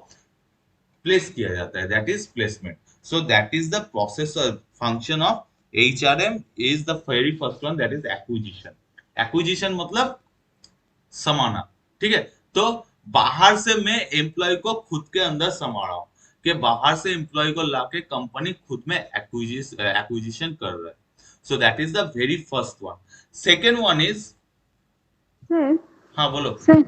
प्लेस किया जाता है, that is placement. So that is the process function of HRM is the very first one, that is acquisition. Acquisition मतलब समाना, ठीक है, तो बाहर से मैं एम्प्लॉय को खुद के अंदर समा रहा हूं, कि बाहर से एम्प्लॉय को लाके कंपनी खुद में एक्विजिशन कर रहा है। So that is the very first one. Second one is, sir हाँ बोलो। सर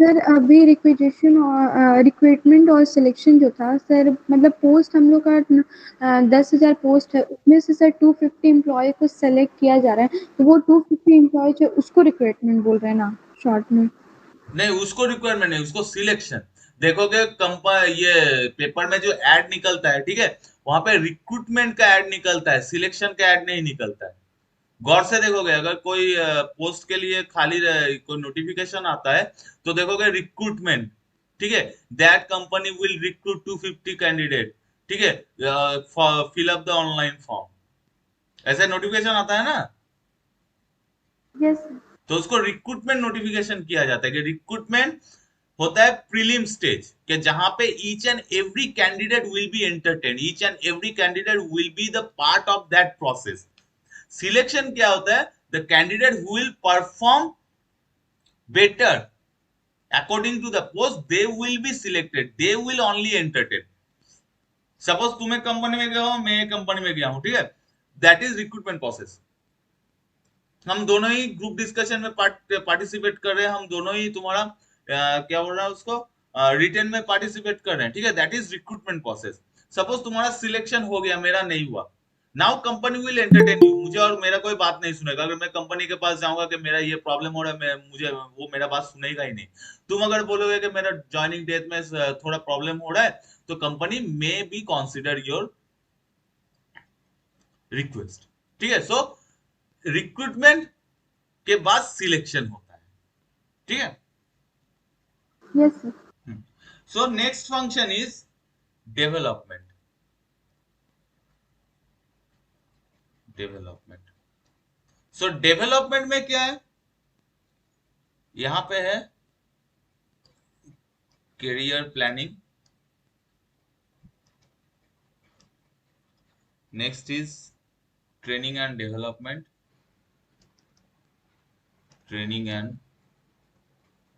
सर अभी रिक्विजिशन और रिक्रूटमेंट और सिलेक्शन जो था सर, मतलब पोस्ट हम लोग का 10,000 पोस्ट है, उसमें से सर 250 एम्प्लॉय को सेलेक्ट किया जा रहा है, तो वो 250 एम्प्लॉय जो उसको रिक्रूटमेंट बोल रहे हैं ना शॉर्ट में? नहीं, उसको रिक्वायरमेंट नहीं, उसको सिलेक्शन। देखोगे ये पेपर में जो एड निकलता है, ठीक है, वहां पे रिक्रूटमेंट का एड निकलता है, सिलेक्शन का एड नहीं निकलता है। गौर से देखोगे, अगर कोई पोस्ट के लिए खाली कोई नोटिफिकेशन आता है तो देखोगे रिक्रूटमेंट, ठीक है, that company will recruit 250 candidate, ठीक है, fill up the online form, ऐसे नोटिफिकेशन आता है ना, यस तो उसको रिक्रूटमेंट नोटिफिकेशन किया जाता है। कि रिक्रूटमेंट होता है प्रीलिम स्टेज, कि जहां पे each and every candidate will be entertain, each and every candidate will be the part of that process. Selection क्या होता है, the candidate who will perform better according to the post, they will be selected, they will only entertain. Suppose तुम एक company में गए हो, मैं एक कंपनी में गया हूं, ठीक है, दैट इज रिक्रूटमेंट प्रोसेस। हम दोनों ही ग्रुप डिस्कशन में पार्टिसिपेट कर रहे हैं, हम दोनों ही तुम्हारा क्या बोल रहा है उसको, रिटर्न में पार्टिसिपेट कर रहे हैं, ठीक है, that is recruitment process. Suppose तुम्हारा सिलेक्शन हो गया, मेरा नहीं हुआ, now company will entertain you, मुझे और मेरा कोई बात नहीं सुनेगा। अगर मैं कंपनी के पास जाऊंगा कि मेरा ये प्रॉब्लम हो रहा है, मुझे वो मेरा बात सुनेगा ही नहीं। तुम अगर बोलोगे कि मेरा ज्वाइनिंग डेट में थोड़ा प्रॉब्लम हो रहा है, तो company may be consider your request, ठीक है। सो रिक्रूटमेंट के बाद सिलेक्शन होता है, ठीक है। Yes sir. So next function is development. Development, so development में क्या है, यहां पे है career planning, next is training and development, training and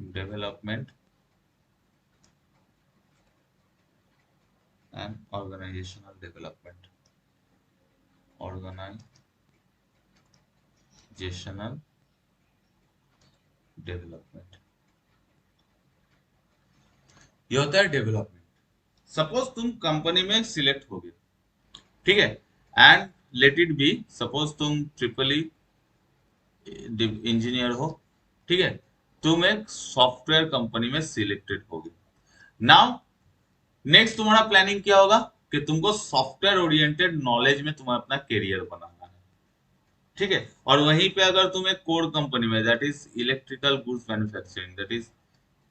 development and organizational development. Organizational development, ये होता है डेवलपमेंट। सपोज तुम कंपनी में सिलेक्ट हो गए, ठीक है, and let it be, suppose तुम ट्रिपल ई इंजीनियर हो, ठीक है, तुम एक सॉफ्टवेयर कंपनी में सिलेक्टेड होगे। नाउ नेक्स्ट तुम्हारा प्लानिंग क्या होगा कि तुमको सॉफ्टवेयर ओरिएंटेड नॉलेज में तुम्हें अपना करियर बनाना है, ठीक है। और वहीं पे अगर तुम एक कोर कंपनी में, that is electrical goods manufacturing, that is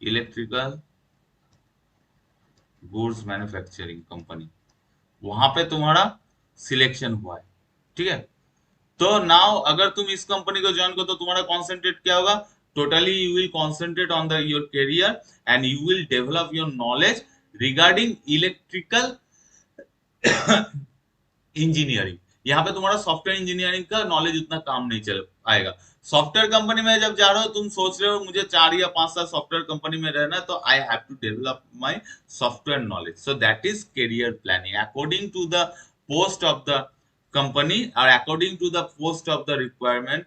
electrical goods manufacturing company, वहां पे तुम्हारा सिलेक्शन हुआ है, ठीक है। तो नाउ अगर तुम इस कंपनी को ज्वाइन करो तो तुम्हारा कॉन्सेंट्रेट क्या होगा, totally you will concentrate on the your career and you will develop your knowledge regarding electrical engineering. यहाँ पे तुम्हारा सॉफ्टवेयर इंजीनियरिंग का नॉलेज उतना काम नहीं चल आएगा। सॉफ्टवेयर कंपनी में जब जा रहे हो, तुम सोच रहे हो मुझे 4 या 5 साल सॉफ्टवेयर कंपनी में रहना, तो I have to develop my software knowledge, so that is career planning according to the post of the company or according to the post of the requirement,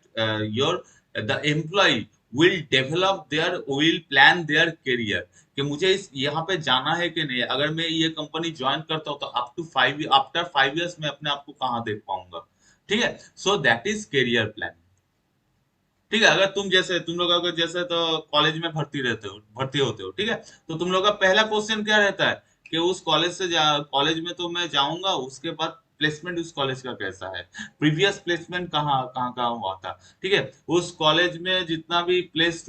the employee will plan their career कि मुझे इस यहाँ पे जाना है कि नहीं। अगर मैं ये कंपनी ज्वाइन करता हूँ तो आफ्टर 5 इयर्स में अपने आप को कहाँ देख पाऊंगा, ठीक है। So that is career planning, ठीक है। अगर तुम लोग अगर जैसे तो कॉलेज में भर्ती होते हो, ठीक है, तो तुम लोग का पहला क्वेश्चन क्या रहता है कि उस कॉलेज में तो मैं जाऊंगा, उसके बाद प्लेसमेंट उस कॉलेज का कैसा है, प्रीवियस प्लेसमेंट कहाँ हुआ था, ठीक है। उस कॉलेज में जितना भी प्लेस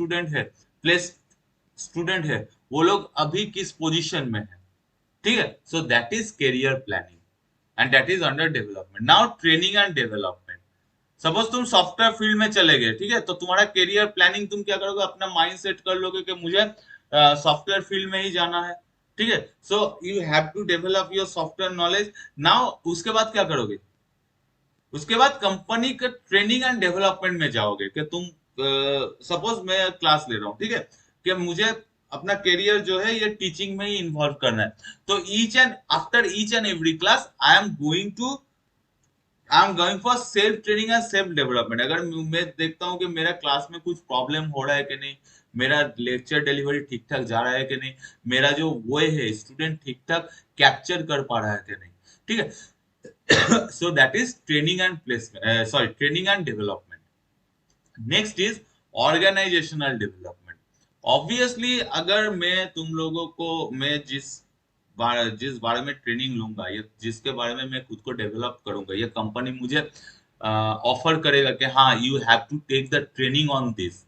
स्टूडेंट है वो लोग अभी किस पोजीशन में है, ठीक है। So that is career planning and that is under development. Now training and development, suppose तुम सॉफ्टवेयर फील्ड में चले गए, ठीक है, तो तुम्हारा करियर प्लानिंग तुम क्या करोगे, अपना माइंड सेट कर लोगे कि मुझे सॉफ्टवेयर फील्ड में ही जाना है, ठीक है। So you have to develop your software knowledge. Now उसके बाद क्या करोगे, उसके बाद कंपनी के ट्रेनिंग एंड डेवलपमेंट में जाओगे कि तुम सपोज मैं क्लास ले रहा हूँ, ठीक है, कि मुझे अपना करियर जो है ये टीचिंग में ही इन्वॉल्व करना है, तो after each and every class I am going for self training and self development. अगर मैं देखता हूँ कि मेरा क्लास में कुछ प्रॉब्लम हो रहा है कि नहीं, मेरा लेक्चर डिलीवरी ठीक ठाक जा रहा है कि नहीं, मेरा जो वो है स्टूडेंट ठीक ठाक कैप्चर कर पा रहा है कि नहीं, ठीक है। So that is training and training and development. Next is organizational development. Obviously अगर मैं तुम लोगों को मैं जिस बारे में ट्रेनिंग लूंगा, ये जिसके बारे में मैं खुद को डेवलप करूंगा, ये कंपनी मुझे ऑफर करेगा कि हाँ you have to take the training on this,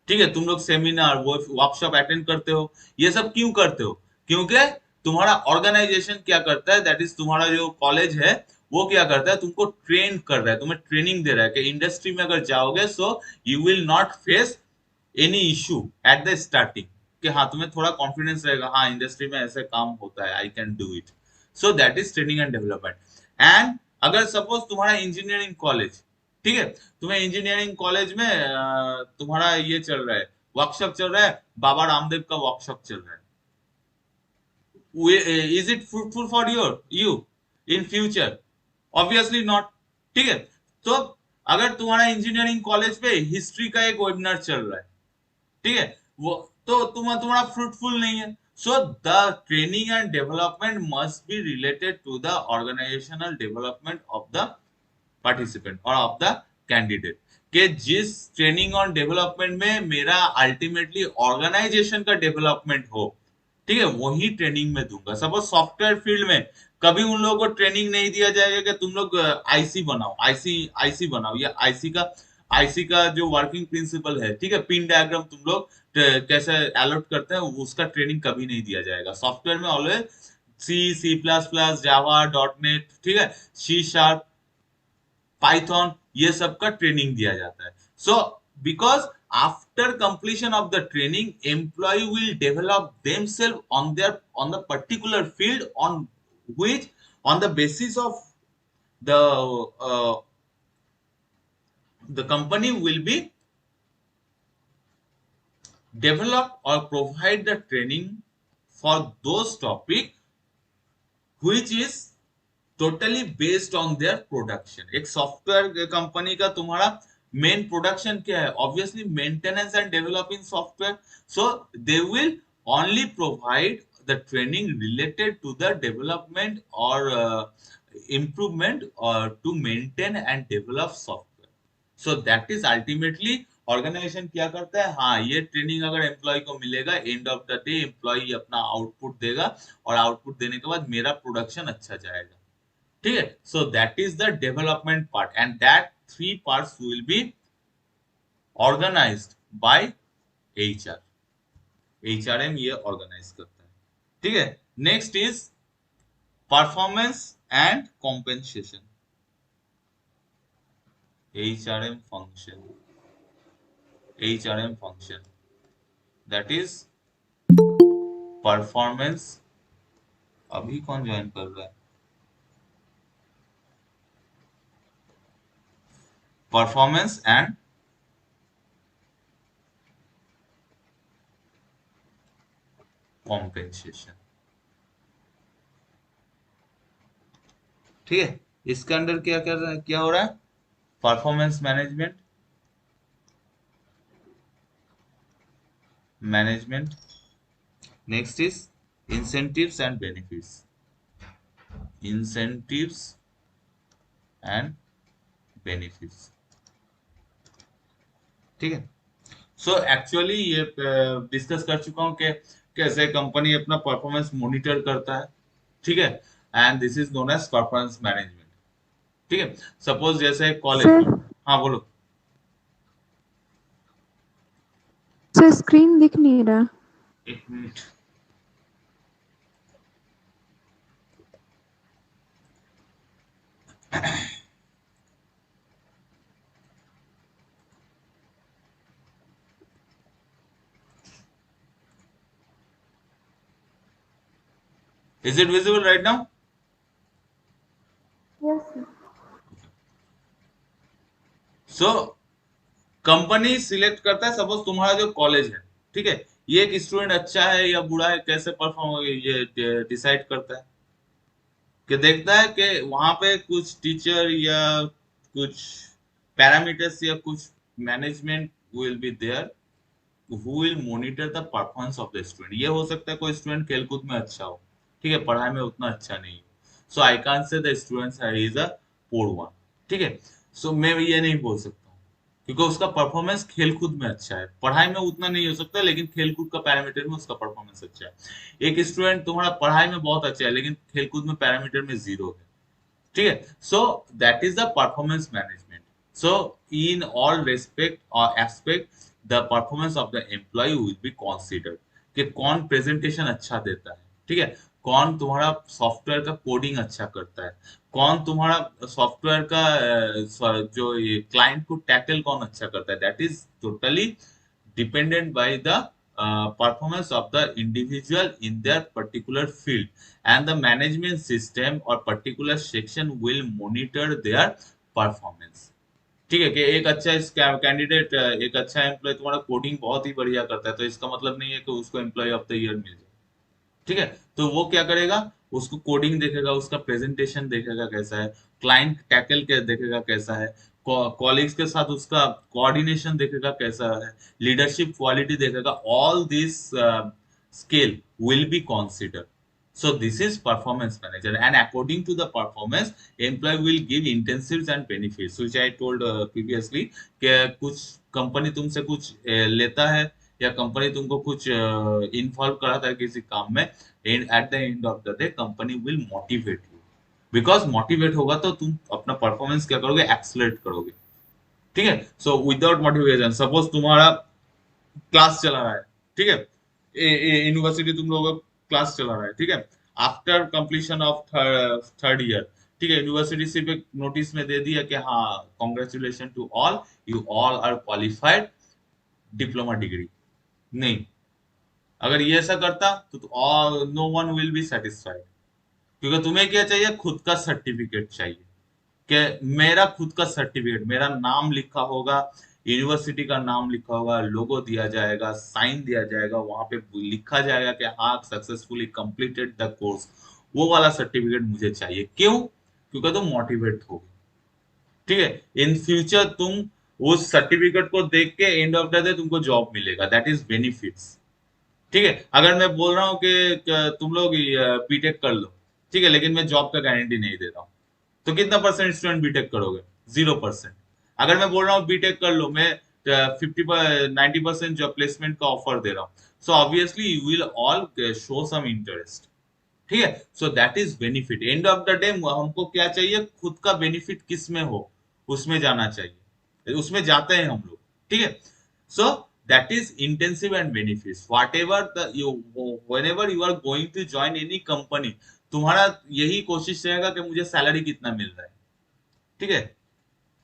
ठीक है। तुम लोग सेमिनार वर्कशॉप अटेंड करते हो, ये सब क्यों करते हो, क्योंकि तुम्हारा ऑर्गेनाइजेशन क्या करता है, दैट इज तुम्हारा जो कॉलेज है वो क्या करता है, तुमको ट्रेन कर रहा है, तुम्हें ट्रेनिंग दे रहा है कि इंडस्ट्री में अगर जाओगे so you will not face any issue at the starting, कि हाँ तुम्हें थोड़ा कॉन्फिडेंस रहेगा, हाँ इंडस्ट्री में ऐसे काम होता है, I can do it. So that is training and development. And अगर सपोज तुम्हारा इंजीनियरिंग कॉलेज, ठीक है, तुम्हें इंजीनियरिंग कॉलेज में तुम्हारा ये चल रहा है, वर्कशॉप चल रहा है, बाबा रामदेव का वर्कशॉप चल रहा है, is it fruitful for you in future? Obviously not, ठीक है। तो अगर तुम्हारा इंजीनियरिंग कॉलेज पे हिस्ट्री का एक वेबिनार चल रहा है, ठीक है, वो तो तुम्हारा फ्रूटफुल नहीं है। So the training and development must be related to the organizational development of the participant or of the candidate, कि जिस ट्रेनिंग और डेवलपमेंट में मेरा अल्टीमेटली ऑर्गेनाइजेशन का डेवलपमेंट हो, ठीक है, वही ट्रेनिंग में दूंगा। सपोज सॉफ्टवेयर फील्ड में कभी उन लोगों को ट्रेनिंग नहीं दिया जाएगा कि तुम लोग आईसी बनाओ, आईसी बनाओ, या आईसी का जो वर्किंग प्रिंसिपल है, ठीक है, पिन डायग्राम तुम लोग कैसे अलॉट करते हैं, उसका ट्रेनिंग कभी नहीं दिया जाएगा। सॉफ्टवेयर में ऑलवेज सी प्लस प्लस, जावा, डॉटनेट, ठीक है, सी शार्प, पाइथन, ये सब का ट्रेनिंग दिया जाता है। So because after completion of the training employ will develop themself on the particular field on the basis of the uh, the company will be develop or provide the training for those topic which is totally based on their production. एक software company का तुम्हारा main production क्या है? Obviously maintenance and developing software. So they will only provide the training related to the development or improvement or to maintain and develop software. So that is ultimately organization क्या करता है, हाँ ये training अगर employ को मिलेगा, end of the day employ अपना output देगा और आउटपुट देने के बाद मेरा प्रोडक्शन अच्छा जाएगा। ठीक है, so that is the development part and that three parts will be organized by HR. HRM ये ऑर्गेनाइज करता है। ठीक है, next is performance and compensation. HRM function that is performance. अभी कौन ज्वाइन कर रहा है? Performance and compensation. ठीक है, इसके अंदर क्या हो रहा है? Performance management. Next is incentives and benefits। incentives and benefits। ठीक है, सो एक्चुअली ये डिस्कस कर चुका हूं कि कैसे कंपनी अपना परफॉर्मेंस मॉनिटर करता है। ठीक है, and this is known as performance management. ठीक है, सपोज जैसे कॉलेज। सर हाँ बोलो। सर स्क्रीन दिख नहीं रहा। एक minute. Is it visible right now? Yes sir. So company select करता है, सपोज तुम्हारा जो कॉलेज है, ठीक है, ये एक स्टूडेंट अच्छा है या बुरा है, कैसे परफॉर्म ये डिसाइड करता है कि देखता है कि वहां पे कुछ टीचर या कुछ पैरामीटर्स या कुछ management will be there who will monitor the performance of the student. ये हो सकता है कोई स्टूडेंट खेलकूद में अच्छा हो, ठीक है, पढ़ाई में उतना अच्छा नहीं हो, so I can't say the student is a poor one. ठीक है, सो मैं ये नहीं बोल सकता हूँ क्योंकि उसका परफॉर्मेंस खेलकूद में अच्छा है, पढ़ाई में उतना नहीं हो सकता लेकिन खेलकूद का पैरामीटर में उसका परफॉर्मेंस अच्छा है। एक स्टूडेंट तुम्हारा पढ़ाई में बहुत अच्छा है लेकिन खेलकूद में पैरामीटर में जीरो है। ठीक है, so that is the performance management. So in all respect और aspect the performance of the employ will be considered कि कौन प्रेजेंटेशन अच्छा देता है, ठीक है, कौन तुम्हारा सॉफ्टवेयर का कोडिंग अच्छा करता है, कौन तुम्हारा सॉफ्टवेयर का जो क्लाइंट को टैकल कौन अच्छा करता है। That is totally dependent by the performance of the individual in their particular field, and the management system or particular section will monitor their performance। ठीक है, कि एक अच्छा कैंडिडेट, एक अच्छा एम्प्लॉय तुम्हारा कोडिंग बहुत ही बढ़िया करता है तो इसका मतलब नहीं है कि उसको एम्प्लॉय ऑफ द ईयर मिल जाए। ठीक है, तो वो क्या करेगा, उसको कोडिंग देखेगा, उसका प्रेजेंटेशन देखेगा कैसा है, क्लाइंट टैकल के देखेगा कैसा है, कॉलीग्स के साथ उसका कोऑर्डिनेशन देखेगा कैसा है, लीडरशिप क्वालिटी देखेगा। All this skill will be considered. So this is performance manager, and according to the performance, employee will give incentives and benefits, which I told previously कि कुछ कंपनी तुमसे कुछ लेता है या कंपनी तुमको कुछ इन्वॉल्व कराता है किसी काम में, and at the end of the day company will motivate you, because motivate होगा तो तुम अपना परफॉर्मेंस क्या करोगे, एक्सलेट करोगे। ठीक है, सो विदाउट मोटिवेशन, सपोज तुम्हारा क्लास चला रहा है, ठीक है, यूनिवर्सिटी तुम लोगों का क्लास चला रहा है, ठीक है, after completion of third year, ठीक है, यूनिवर्सिटी सिर्फ एक नोटिस में दे दिया कि हाँ congratulation to all, you all are qualified diploma degree. नहीं, अगर ये ऐसा करता तो all no one will be satisfied, क्योंकि तुम्हें क्या चाहिए, खुद का सर्टिफिकेट चाहिए कि मेरा खुद का सर्टिफिकेट, मेरा नाम लिखा होगा, यूनिवर्सिटी का नाम लिखा होगा, लोगो दिया जाएगा, साइन दिया जाएगा, वहां पे लिखा जाएगा कि हाँ सक्सेसफुली कंप्लीटेड द कोर्स, वो वाला सर्टिफिकेट मुझे चाहिए। क्यों? क्योंकि तुम मोटिवेट हो, ठीक है। इन फ्यूचर तुम उस सर्टिफिकेट को देख के एंड ऑफ द डे तुमको जॉब मिलेगा, दैट इज बेनिफिट्स, ठीक है। अगर मैं बोल रहा हूँ कि तुम लोग बीटेक कर लो, ठीक है, लेकिन मैं जॉब का गारंटी नहीं दे रहा हूँ, तो कितना परसेंट स्टूडेंट बीटेक करोगे? 0%। अगर मैं बोल रहा हूँ बीटेक कर लो, मैं 90% जॉब प्लेसमेंट का ऑफर दे रहा हूँ, so obviously you will all show some interest, ठीक है। So that is benefit. End of the day हमको क्या चाहिए? खुद का बेनिफिट किस में हो उसमें जाना चाहिए, उसमें जाते हैं हम लोग, ठीक है। So that is intensive and benefits whatever the you, whenever you are going to join any company, तुम्हारा यही कोशिश रहेगा कि मुझे सैलरी कितना मिल रहा है, ठीक है,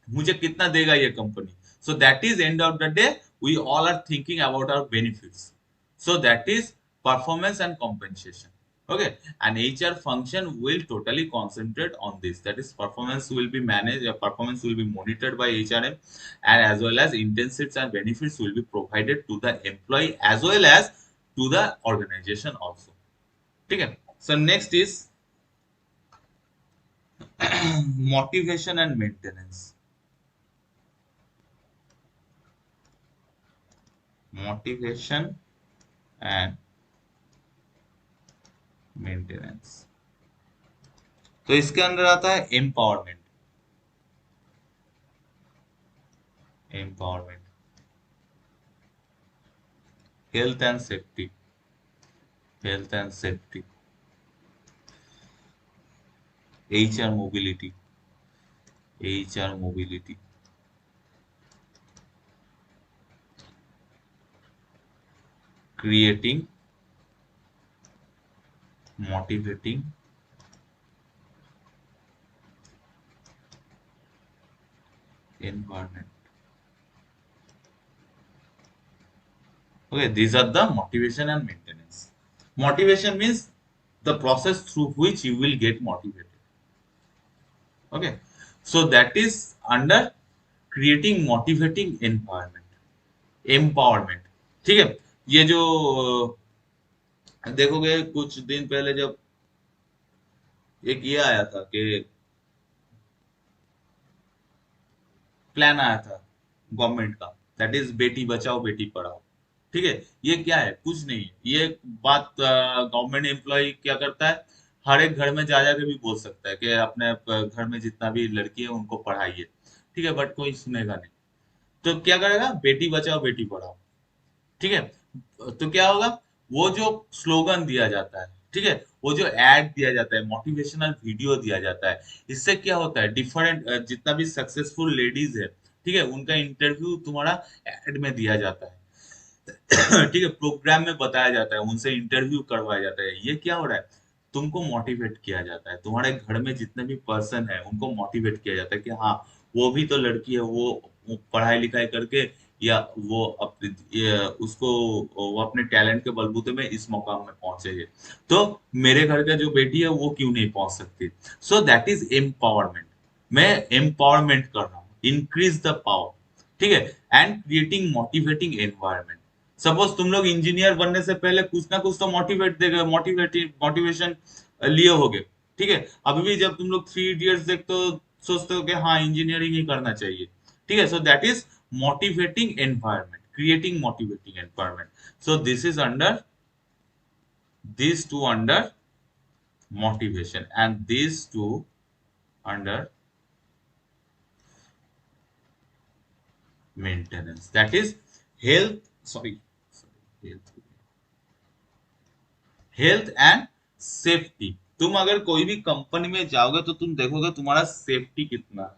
मुझे कितना देगा ये company. So that is end of the day we all are thinking about our benefits, so that is performance and compensation, okay, and HR function will totally concentrate on this, that is performance will be managed, performance will be monitored by HRM, and as well as incentives and benefits will be provided to the employee as well as to the organization also, ठीक है। So next is motivation and maintenance, motivation and maintenance. तो इसके अंदर आता है empowerment, empowerment, health and safety, health and safety, HR mobility, HR mobility, creating motivating environment, okay, these are the motivation and maintenance. Motivation means the process through which you will get motivated, okay, so that is under creating motivating environment, empowerment, ठीक है। ये जो देखोगे कुछ दिन पहले जब एक ये आया था कि प्लान आया था गवर्नमेंट का, दैट इज बेटी बचाओ बेटी पढ़ाओ, ठीक है। ये क्या है? कुछ नहीं है, ये बात गवर्नमेंट एम्प्लॉय क्या करता है, हर एक घर में जा जाके भी बोल सकता है कि अपने घर में जितना भी लड़की है उनको पढ़ाइए, ठीक है, बट कोई सुनेगा नहीं। तो क्या करेगा? बेटी बचाओ बेटी पढ़ाओ, ठीक है। तो क्या होगा? वो जो स्लोगन दिया जाता है, ठीक है, वो जो एड दिया जाता है, मोटिवेशनल वीडियो दिया जाता है, इससे क्या होता है, डिफरेंट जितना भी सक्सेसफुल लेडीज है, ठीक है, उनका इंटरव्यू तुम्हारा एड में दिया जाता है ठीक है, प्रोग्राम में बताया जाता है, उनसे इंटरव्यू करवाया जाता है। ये क्या हो रहा है? तुमको मोटिवेट किया जाता है, तुम्हारे घर में जितने भी पर्सन है उनको मोटिवेट किया जाता है कि हाँ वो भी तो लड़की है, वो पढ़ाई लिखाई करके या वो उसको वो अपने टैलेंट के बलबूते में इस मुकाम में पहुंचे है, तो मेरे घर का जो बेटी है वो क्यों नहीं पहुंच सकती। सो दैट इज एम्पावरमेंट। मैं एम्पावरमेंट कर रहा हूँ, इंक्रीज द पावर, ठीक है, and creating motivating environment. Suppose तुम लोग इंजीनियर बनने से पहले कुछ ना कुछ तो मोटिवेशन लिए होगे, ठीक है। अभी भी जब तुम लोग 3 इडियट्स देखते हो सोचते हो कि हाँ इंजीनियरिंग ही करना चाहिए, ठीक है। So that is motivating environment, creating motivating environment. So this is under these two under motivation and these two under maintenance, that is health and safety. तुम अगर कोई भी कंपनी में जाओगे तो तुम देखोगे तुम्हारा सेफ्टी कितना है,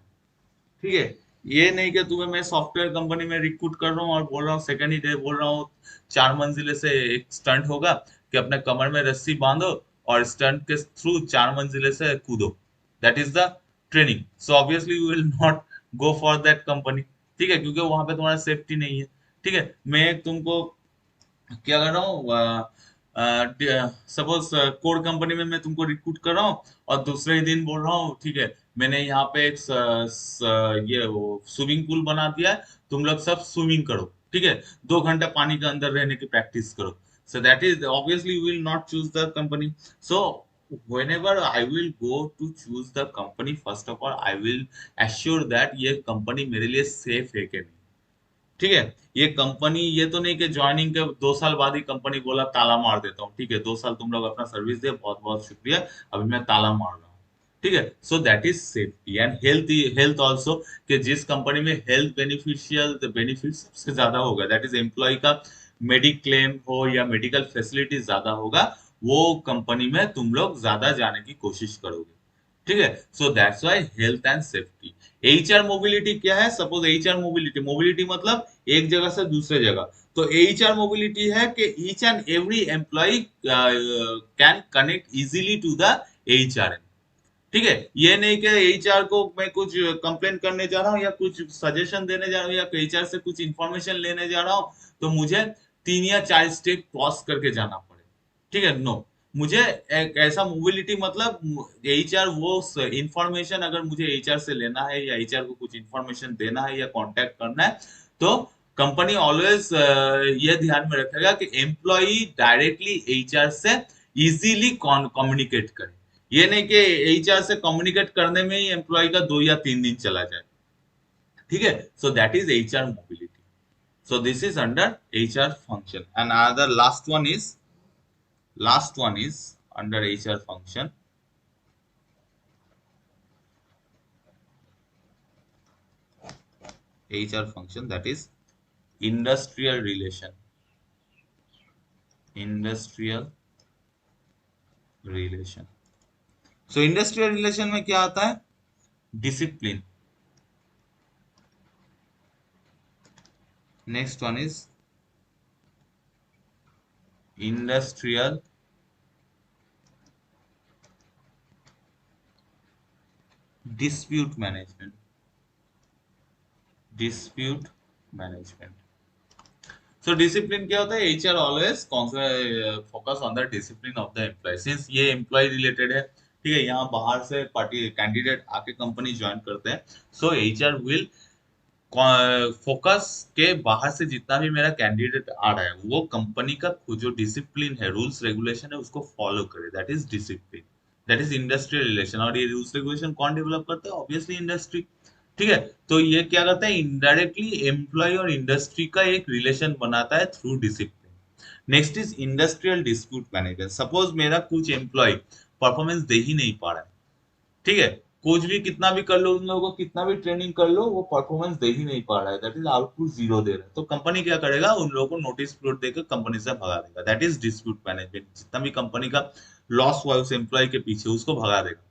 ठीक है। ये नहीं कि तुम्हें मैं सॉफ्टवेयर कंपनी में रिक्रूट कर रहा हूँ और बोल रहा हूँ सेकंड ही डे बोल रहा हूँ 4 मंजिले से एक स्टंट होगा कि अपने कमर में रस्सी बांधो और स्टंट के थ्रू 4 मंजिले से कूदो, that is the training. So obviously you will not go for that company, ठीक है, क्योंकि वहां पे तुम्हारा सेफ्टी नहीं है, ठीक है। मैं तुमको क्या कर रहा हूँ, सपोज कोड कंपनी में मैं तुमको रिक्रूट कर रहा हूँ और दूसरे ही दिन बोल रहा हूँ ठीक है मैंने यहाँ पे एक ये वो स्विमिंग पूल बना दिया है, तुम लोग सब स्विमिंग करो, ठीक है, 2 घंटा पानी के अंदर रहने की प्रैक्टिस करो। सो that is obviously you will not choose the company. So whenever I will go to choose the company, first of all I will assure that ये कंपनी मेरे लिए सेफ है कि नहीं। ठीक है, ये कंपनी ये तो नहीं कि ज्वाइनिंग के 2 साल बाद ही कंपनी बोला ताला मार देता हूँ, ठीक है 2 साल तुम लोग अपना सर्विस दिए, बहुत बहुत शुक्रिया, अभी मैं ताला मार रहा हूँ। ठीक है, so that is safety and health, health also, कि जिस कंपनी में हेल्थ बेनिफिशियल बेनिफिट सबसे ज्यादा होगा, दैट इज एम्प्लॉय का मेडिक्लेम हो या मेडिकल फैसिलिटी ज्यादा होगा, वो कंपनी में तुम लोग ज्यादा जाने की कोशिश करोगे। ठीक है, so that's why health and safety. HR mobility क्या है? सपोज एचआर मोबिलिटी, मोबिलिटी मतलब एक जगह से दूसरे जगह, तो एचआर मोबिलिटी है कि each and every employ can connect easily to the HR. ठीक है, ये नहीं कि एचआर को मैं कुछ कंप्लेन करने जा रहा हूँ या कुछ सजेशन देने जा रहा हूँ या एचआर से कुछ इंफॉर्मेशन लेने जा रहा हूँ तो मुझे 3 या 4 स्टेप क्रॉस करके जाना पड़े। ठीक है, नो, मुझे एक ऐसा मोबिलिटी मतलब एचआर वो इंफॉर्मेशन अगर मुझे एचआर से लेना है या एचआर को कुछ इंफॉर्मेशन देना है या कांटेक्ट करना है, तो कंपनी ऑलवेज ये ध्यान में रखेगा कि एम्प्लॉय डायरेक्टली एचआर से इजीली कम्युनिकेट करे। ये नहीं कि एचआर से कम्युनिकेट करने में ही एम्प्लॉय का 2 या 3 दिन चला जाए। ठीक है, so that is HR mobility. So this is under HR function and other last one is under HR function, that is industrial relation। So industrial relation में क्या आता है? Discipline. Next one is industrial dispute management। So discipline क्या होता है? HR always focus on the discipline of the employ, since ये employ related है। ठीक है, यहाँ बाहर से पार्टी कैंडिडेट आके कंपनी ज्वाइन करते हैं, सो एचआर विल फोकस के बाहर से जितना भी मेरा कैंडिडेट आ रहा है वो कंपनी का जो डिसिप्लिन है, रूल्स रेगुलेशन है, उसको फॉलो करे, that is discipline, that is industrial relation. और ये रूल्स रेगुलेशन कौन डेवलप करता है? Obviously industry. ठीक है, तो ये क्या करता है? इनडायरेक्टली एम्प्लॉय और इंडस्ट्री का एक रिलेशन बनाता है through discipline. Next is industrial dispute management. Suppose मेरा कुछ एम्प्लॉय परफॉर्मेंस दे ही नहीं पा रहा है, ठीक है, कुछ भी कितना भी कर लो, उन लोगों को कितना भी ट्रेनिंग कर लो, वो परफॉर्मेंस दे ही नहीं पा रहा है, दैट इज आउटपुट जीरो दे रहा है, तो कंपनी क्या करेगा? उन लोगों को नोटिस पीरियड देकर कंपनी से भगा देगा, दैट इज डिस्प्यूट मैनेजमेंट। जितना भी कंपनी का लॉस हुआ उस एम्प्लॉय के पीछे, उसको भगा देगा।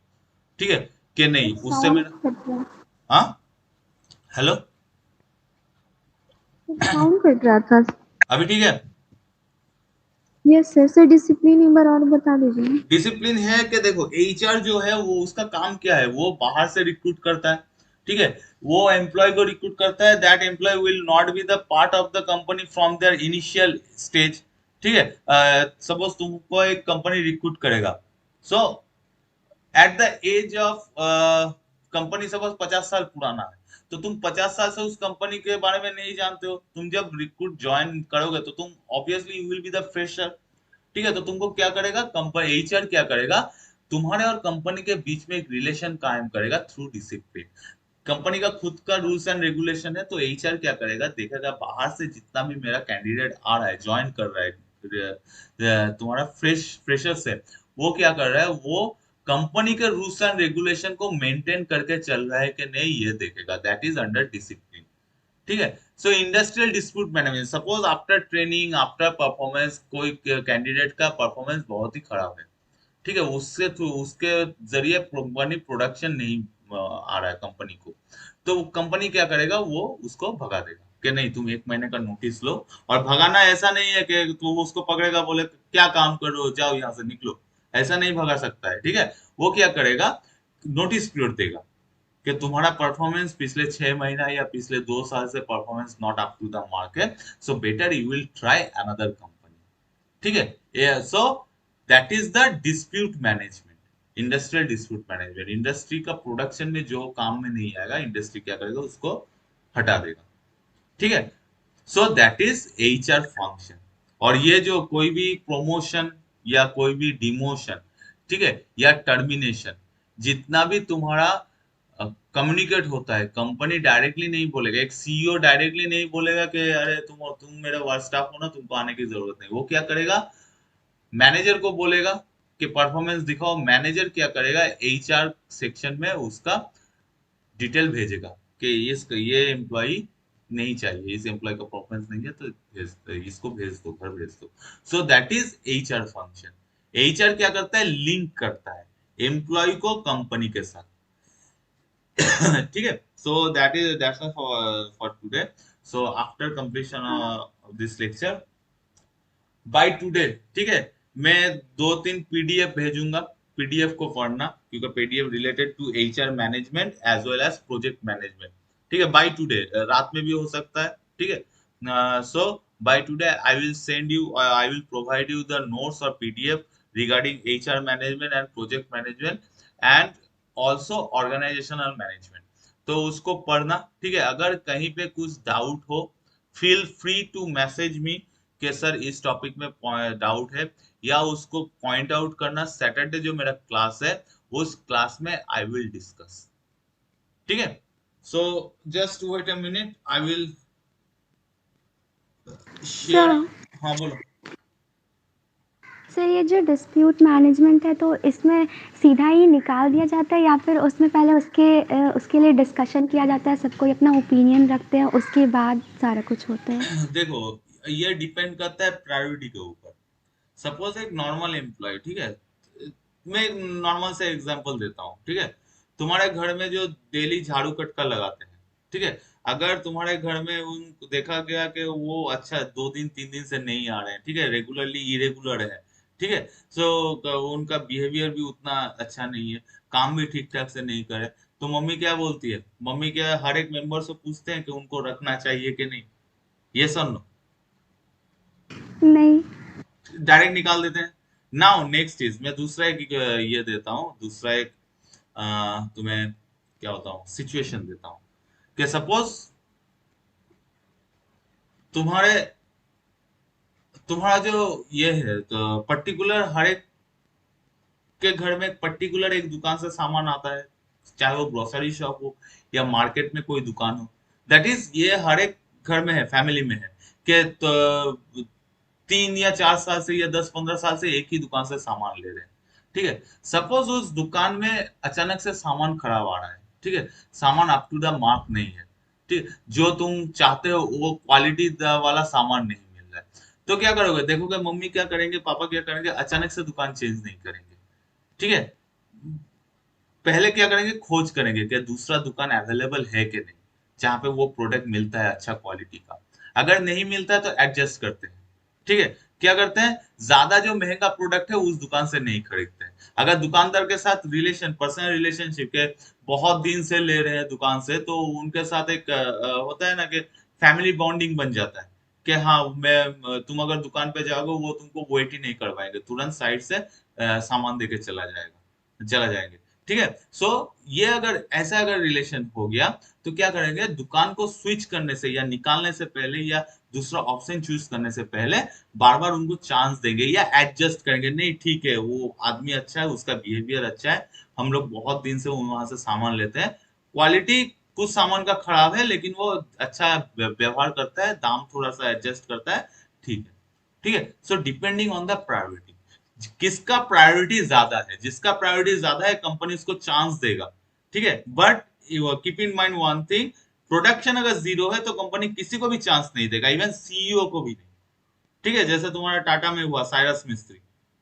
ठीक है, कि नहीं उससे साउंड मेरा, कट रहा हाँ, हेलो, साउंड कट रहा था। अभी ठीक है? यस सर, सर डिसिप्लिन एक बार और बता दीजिए। डिसिप्लिन है कि देखो एचआर जो है वो उसका काम क्या है? वो बाहर से रिक्रूट करता है। ठीक है, वो एम्प्लॉय को रिक्रूट करता है, that employ will not be the part of the company from their initial stage. ठीक है, सपोज तुमको एक कंपनी रिक्रूट करेगा, so at the age of company suppose 50 साल पुराना है, तो तुम 50 साल से उस कंपनी के बारे में नहीं जानते हो, तुम जब रिक्रूट ज्वाइन करोगे तो तुम obviously you will be the fresher. ठीक है, तो तुमको क्या करेगा? कंपनी एचआर क्या करेगा? तुम्हारे और कंपनी के बीच में एक रिलेशन कायम करेगा थ्रू डिसिप्लिन। कंपनी का खुद का रूल्स एंड रेगुलेशन है, तो एचआर क्या करेगा? देखेगा बाहर से जितना भी मेरा कैंडिडेट आ रहा है, ज्वाइन कर रहा है, तुम्हारा फ्रेशर से, वो क्या कर रहा है? वो कंपनी के रूल्स एंड रेगुलेशन को मेंटेन करके चल रहा है कि नहीं, ये देखेगा, दैट इज अंडर डिसिप्लिन। ठीक है, सो industrial dispute management, suppose after training, after performance, कोई कैंडिडेट का परफॉर्मेंस बहुत ही खराब है, ठीक है, उससे तो उसके जरिए कंपनी प्रोडक्शन नहीं आ रहा है कंपनी को, तो कंपनी क्या करेगा? वो उसको भगा देगा कि नहीं, तुम 1 महीने का नोटिस लो। और भगाना ऐसा नहीं है कि तू उसको पकड़ेगा, बोले क्या काम कर रहे हो, जाओ यहाँ से निकलो, ऐसा नहीं भगा सकता है। ठीक है, वो क्या करेगा? नोटिस पीरियड देगा कि तुम्हारा परफॉर्मेंस पिछले 6 महीना या पिछले 2 साल से performance not up to the market, so better you will try another company. ठीक है, so that is the dispute management, industrial dispute management. Industry का प्रोडक्शन में जो काम में नहीं आएगा, इंडस्ट्री क्या करेगा? उसको हटा देगा। ठीक है, so that is HR function. और ये जो कोई भी प्रमोशन या कोई भी डिमोशन, ठीक है, या टर्मिनेशन, जितना भी तुम्हारा कम्युनिकेट होता है, कंपनी डायरेक्टली नहीं बोलेगा, एक सीईओ डायरेक्टली नहीं बोलेगा कि अरे तुम मेरा वर्क स्टाफ हो ना, तुमको आने की जरूरत नहीं। वो क्या करेगा, मैनेजर को बोलेगा कि परफॉर्मेंस दिखाओ। मैनेजर क्या करेगा, एचआर सेक्शन में उसका डिटेल भेजेगा कि ये एम्प्लॉय नहीं चाहिए, इस एम्प्लॉय का परफॉर्मेंस नहीं है, तो इसको भेज दो, घर भेज दो। सो that is HR function. HR क्या करता है, लिंक करता है एम्प्लॉय को कंपनी के साथ। ठीक है, so that's for today. So after completion of this lecture by today, ठीक है, मैं 2-3 पीडीएफ भेजूंगा। पीडीएफ को पढ़ना, क्योंकि PDF related to HR management as well as project management. ठीक है, बाय टुडे, रात में भी हो सकता है। ठीक है, so by today I will send you, I will provide you the notes और PDF regarding HR management and project management and also organizational management. तो उसको पढ़ना। ठीक है, अगर कहीं पे कुछ डाउट हो, feel free to message me कि सर इस टॉपिक में डाउट है, या उसको पॉइंट आउट करना। सैटरडे जो मेरा क्लास है, उस क्लास में आई विल डिस्कस। ठीक है, so just wait a minute, I will share. Sir हाँ बोलो। सर ये जो डिस्प्यूट मैनेजमेंट है, तो इसमें सीधा ही निकाल दिया जाता है या फिर उसमें पहले उसके लिए डिस्कशन किया जाता है, सब कोई अपना ओपिनियन रखते हैं, उसके बाद सारा कुछ होता है? देखो, ये डिपेंड करता है प्रायोरिटी के ऊपर। सपोज एक नॉर्मल एम्प्लॉय, ठीक है, मैं एक नॉर्मल से एग्जांपल देता हूँ। ठीक है, तुम्हारे घर में जो डेली झाड़ू कटका लगाते हैं, ठीक है, अगर तुम्हारे घर में उन देखा गया कि वो अच्छा 2 दिन 3 दिन से नहीं आ रहे हैं, ठीक है, रेगुलरली इरेगुलर है, ठीक है, सो उनका बिहेवियर भी उतना अच्छा नहीं है, काम भी ठीक ठाक से नहीं करे, तो मम्मी क्या बोलती है, मम्मी क्या हर एक मेंबर से पूछते हैं कि उनको रखना चाहिए कि नहीं? ये सुन लो, नहीं। डायरेक्ट निकाल देते हैं। नाउ नेक्स्ट चीज, मैं दूसरा एक ये देता हूँ, दूसरा एक तुम्हें क्या होता हूँ, सिचुएशन देता हूँ कि सपोज तुम्हारे तुम्हारा जो ये है, तो पर्टिकुलर हर एक के घर में पर्टिकुलर एक दुकान से सामान आता है, चाहे वो ग्रोसरी शॉप हो या मार्केट में कोई दुकान हो। दैट इज, ये हर एक घर में है, फैमिली में है कि तो 3 या 4 साल से या 10-15 साल से एक ही दुकान से सामान ले रहे हैं। ठीक है, सपोज उस दुकान में अचानक से सामान खराब आ रहा है, ठीक है, सामान अप टू द मार्क नहीं है, ठीक, जो तुम चाहते हो वो क्वालिटी वाला सामान नहीं मिल रहा है, तो क्या करोगे? देखोगे मम्मी क्या करेंगे, पापा क्या करेंगे, अचानक से दुकान चेंज नहीं करेंगे। ठीक है, पहले क्या करेंगे, खोज करेंगे कि दूसरा दुकान अवेलेबल है कि नहीं, जहां पे वो प्रोडक्ट मिलता है अच्छा क्वालिटी का। अगर नहीं मिलता है तो एडजस्ट करते हैं। ठीक है, क्या करते हैं, ज्यादा जो महंगा प्रोडक्ट है उस दुकान से नहीं खरीदते हैं। अगर दुकानदार के साथ रिलेशन, पर्सनल रिलेशनशिप के, बहुत दिन से ले रहे हैं दुकान से, तो उनके साथ एक होता है ना कि फैमिली बॉन्डिंग बन जाता है कि हाँ, तुम अगर दुकान पे जाओगे वो तुमको वेट ही नहीं करवाएंगे, तुरंत साइड से सामान देके चला जाएंगे। ठीक है, सो ये अगर ऐसा अगर रिलेशन हो गया, तो क्या करेंगे, दुकान को स्विच करने से या निकालने से पहले या दूसरा ऑप्शन चूज करने से पहले बार बार उनको चांस देंगे या एडजस्ट करेंगे। नहीं ठीक है, वो आदमी अच्छा है, उसका बिहेवियर अच्छा है, हम लोग बहुत दिन से वहां से सामान लेते हैं, क्वालिटी कुछ सामान का खराब है लेकिन वो अच्छा व्यवहार करता है, दाम थोड़ा सा एडजस्ट करता है, ठीक है। ठीक है, so depending on the priority, किसका प्रायोरिटी ज्यादा है, जिसका प्रायोरिटी ज्यादा है कंपनी उसको चांस देगा। ठीक है, but keep in mind one thing, production अगर जीरो है तो कंपनी किसी को भी चांस नहीं देगा, इवन सीईओ को भी नहीं। ठीक है, जैसे तुम्हारा टाटा में हुआ साइरस मिस्त्री,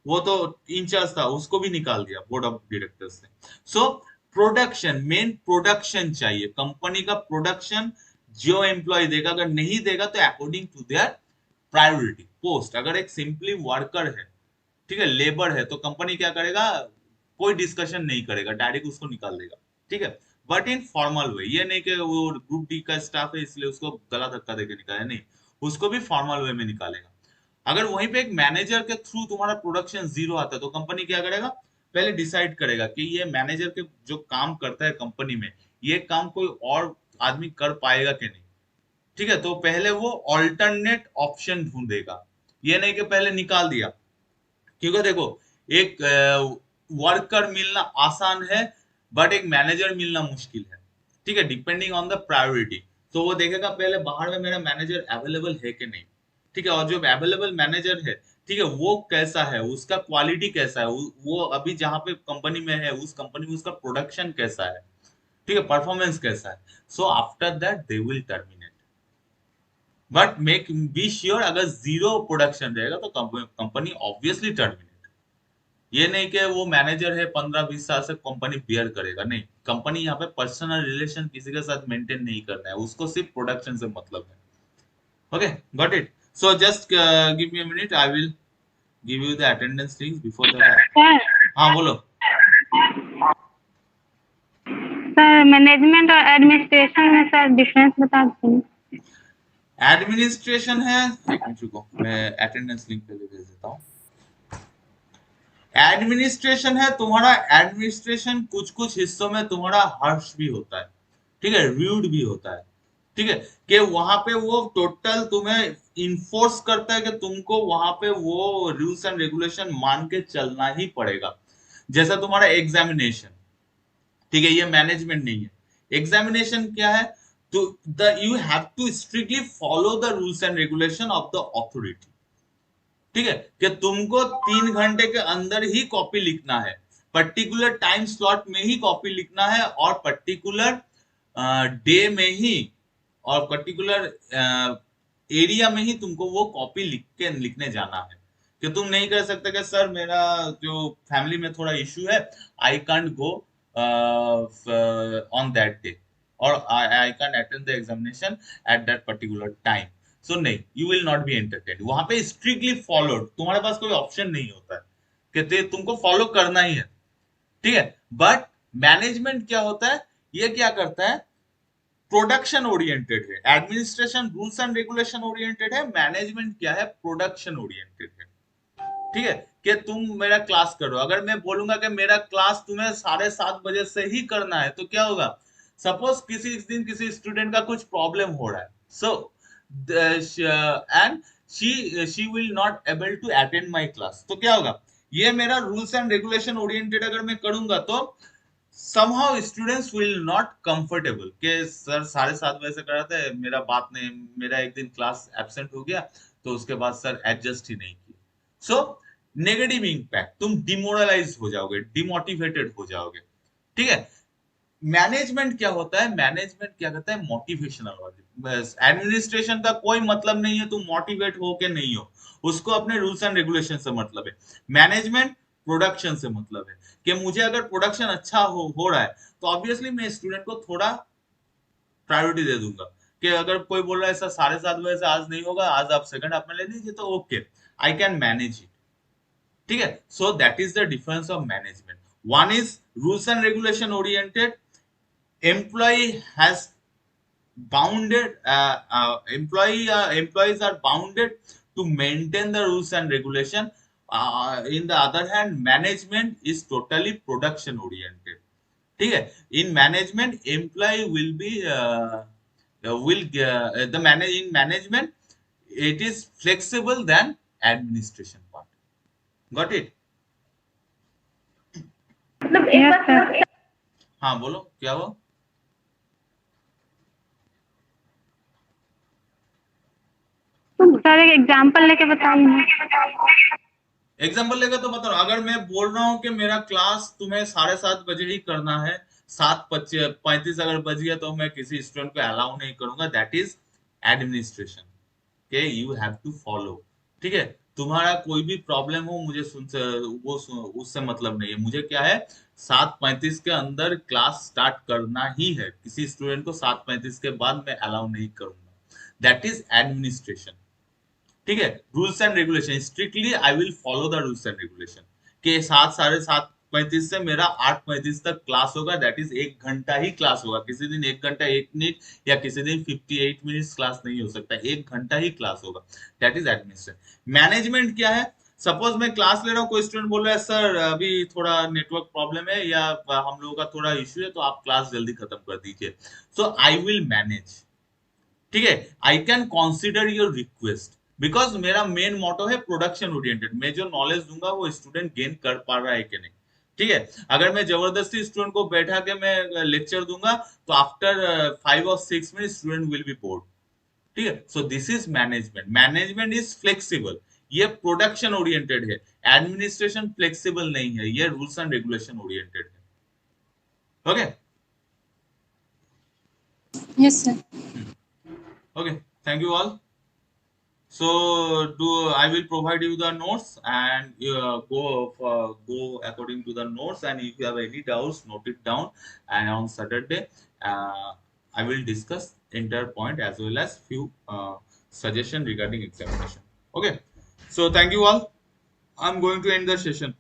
वो तो इंचार्ज था, उसको भी निकाल दिया बोर्ड ऑफ डायरेक्टर्स ने। सो प्रोडक्शन, मेन प्रोडक्शन चाहिए, कंपनी का प्रोडक्शन जो एम्प्लॉय देगा, अगर नहीं देगा तो according to their priority post. अगर एक सिंपली वर्कर है, ठीक है, लेबर है, तो कंपनी क्या करेगा, कोई डिस्कशन नहीं करेगा, डायरेक्ट उसको निकाल देगा। ठीक है, बट इन फॉर्मल वे, ये नहीं कि वो ग्रुप डी का स्टाफ है इसलिए उसको गला धक्का देके निकाले, नहीं, उसको भी फॉर्मल वे में निकालेगा। अगर वहीं पे एक मैनेजर के थ्रू तुम्हारा प्रोडक्शन जीरो आता है, तो कंपनी क्या करेगा, पहले डिसाइड करेगा कि ये मैनेजर के जो काम करता है कंपनी में, ये काम कोई और आदमी कर पाएगा कि नहीं। ठीक है, तो पहले वो ऑल्टरनेट ऑप्शन ढूंढेगा, ये नहीं कि पहले निकाल दिया। क्योंकि देखो, एक वर्कर मिलना आसान है, बट एक मैनेजर मिलना मुश्किल है। ठीक है, डिपेंडिंग ऑन द प्रायोरिटी। तो वो देखेगा पहले बाहर में मेरा मैनेजर अवेलेबल है कि नहीं। ठीक है, और जो अवेलेबल मैनेजर है, ठीक है, वो कैसा है, उसका क्वालिटी कैसा है, वो अभी जहाँ पे कंपनी में है उस कंपनी में उसका प्रोडक्शन कैसा है, ठीक है, परफॉर्मेंस कैसा है। So after that they will terminate, but make be sure अगर जीरो प्रोडक्शन रहेगा तो कंपनी ऑब्वियसली टर्मिनेट। ये नहीं कि वो मैनेजर है 15-20 साल से कंपनी बियर करेगा, नहीं, कंपनी यहाँ पे पर्सनल रिलेशन किसी के साथ मेंटेन नहीं करना है, उसको सिर्फ प्रोडक्शन से मतलब है। Okay, got it. So just give me a minute, I will give you the attendance links before that. Sir हाँ बोलो। सर मैनेजमेंट और एडमिनिस्ट्रेशन में सर डिफरेंस बता दीजिए। एडमिनिस्ट्रेशन है, एक मिनट रुको, मैं अटेंडेंस लिंक पे भेज देता हूँ। एडमिनिस्ट्रेशन है तुम्हारा, एडमिनिस्ट्रेशन कुछ कुछ हिस्सों में तुम्हारा हर्ष भी होता है, ठीक है, रूड भी होता है। ठीक है, कि वहां पे वो टोटल तुम्हें इन्फोर्स करता है कि तुमको वहां पे वो रूल्स एंड रेगुलेशन मान के चलना ही पड़ेगा। जैसा तुम्हारा एग्जामिनेशन, ठीक है, ये मैनेजमेंट नहीं है। एग्जामिनेशन क्या है, तो the you have to strictly follow the rules and regulation of the authority. ठीक है, कि तुमको 3 घंटे के अंदर ही कॉपी लिखना है, पर्टिकुलर टाइम स्लॉट में ही कॉपी लिखना है, और पर्टिकुलर डे में ही और पर्टिकुलर एरिया में ही तुमको वो कॉपी लिखने जाना है। कि तुम नहीं कर सकते कि सर मेरा जो फैमिली में थोड़ा इश्यू है, I can't go on that day, और I can attend the examination at that particular time. So नहीं, you will not be entertained. वहां पे स्ट्रिक्टली फॉलोड, तुम्हारे पास कोई ऑप्शन नहीं होता है कि तुमको फॉलो करना ही है। ठीक है, बट मैनेजमेंट क्या होता है, ये क्या करता है, प्रोडक्शन ओरिएंटेड है। Administration rules and regulation oriented है, मैनेजमेंट क्या है, प्रोडक्शन ओरिएंटेड है। ठीक है, कि तुम मेरा क्लास करो, अगर मैं बोलूंगा कि मेरा क्लास तुम्हें 7:30 बजे से ही करना है, तो क्या होगा, सपोज किसी दिन किसी स्टूडेंट का कुछ प्रॉब्लम हो रहा है, so and she will not able to attend my class, तो क्या होगा, ये मेरा रूल्स एंड रेगुलेशन ओरिएंटेड अगर मैं करूंगा तो somehow students will not comfortable कि सर 7:30 बजे से कराते हैं, मेरा बात नहीं, मेरा एक दिन क्लास एब्सेंट हो गया तो उसके बाद सर एडजस्ट ही नहीं किया। सो नेगेटिव इम्पैक्ट, तुम डिमोरलाइज हो जाओगे, डिमोटिवेटेड हो जाओगे। ठीक है, मैनेजमेंट क्या होता है, मैनेजमेंट क्या करता है, मोटिवेशनल। एडमिनिस्ट्रेशन का कोई मतलब नहीं है तुम मोटिवेट हो के नहीं हो, उसको अपने रूल्स एंड रेगुलेशन से मतलब है। मैनेजमेंट प्रोडक्शन से मतलब है, कि मुझे अगर प्रोडक्शन अच्छा हो रहा है तो ऑब्वियसली मैं स्टूडेंट को थोड़ा प्रायोरिटी दे दूंगा। कि अगर कोई बोल रहा है सर 7:30 बजे से आज नहीं होगा, आज आप सेकंड हाफ में ले लीजिए, तो okay, I can manage it. ठीक है, so that is the difference of management. One is rules and regulation oriented, employee has bounded employees are bounded to maintain the rules and regulation. In the other hand, management is totally production oriented. ठीक है, in management employee will be in management it is flexible than administration part. Got it? Yes sir. हाँ बोलो, क्या हुआ? Sir एक example लेके बताइए ना। एग्जाम्पल लेकर तो बता रहा हूं, अगर मैं बोल रहा हूँ कि मेरा क्लास तुम्हें 7:30 बजे ही करना है, 7:35 अगर बज गया तो मैं किसी स्टूडेंट को अलाउ नहीं करूंगा, दैट इज एडमिनिस्ट्रेशन के यू हैव टू फॉलो। ठीक है, तुम्हारा कोई भी प्रॉब्लम हो मुझे उससे मतलब नहीं है, मुझे क्या है, 7:35 के अंदर क्लास स्टार्ट करना ही है, किसी स्टूडेंट को 7:35 के बाद मैं अलाउ नहीं करूंगा, दैट इज एडमिनिस्ट्रेशन। ठीक है, rules and regulation, strictly I will follow the rules and regulation के 7:35 से मेरा 8:35 तक क्लास होगा, दैट इज 1 घंटा ही क्लास होगा। किसी दिन 1 घंटा 1 मिनट या किसी दिन 58 मिनट्स क्लास नहीं हो सकता, 1 घंटा ही क्लास होगा, दैट इज एडमिनिस्ट्रेशन। मैनेजमेंट क्या है, सपोज मैं क्लास ले रहा हूँ, कोई स्टूडेंट बोल रहा है सर अभी थोड़ा नेटवर्क प्रॉब्लम है या हम लोगों का थोड़ा इश्यू है, तो आप क्लास जल्दी खत्म कर दीजिए, सो आई विल मैनेज। ठीक है, I can consider your request, because मेरा मेन मोटो है प्रोडक्शन ओरिएंटेड, मैं जो नॉलेज दूंगा वो स्टूडेंट गेन कर पा रहा है कि नहीं। ठीक है। अगर मैं जबरदस्ती स्टूडेंट को बैठा के मैं लेक्चर दूंगा तो after 5 or 6 minute student will be board. ठीक है। So this is management. Management is flexible, ये प्रोडक्शन ओरिएंटेड है। एडमिनिस्ट्रेशन फ्लेक्सिबल नहीं है, ये रूल्स एंड रेगुलेशन ओरिएंटेड है। Okay Yes, sir. Okay, thank you all. So I will provide you the notes, and go according to the notes, and if you have any doubts, note it down. And on Saturday, I will discuss entire point as well as few suggestion regarding examination. Okay. So thank you all. I'm going to end the session.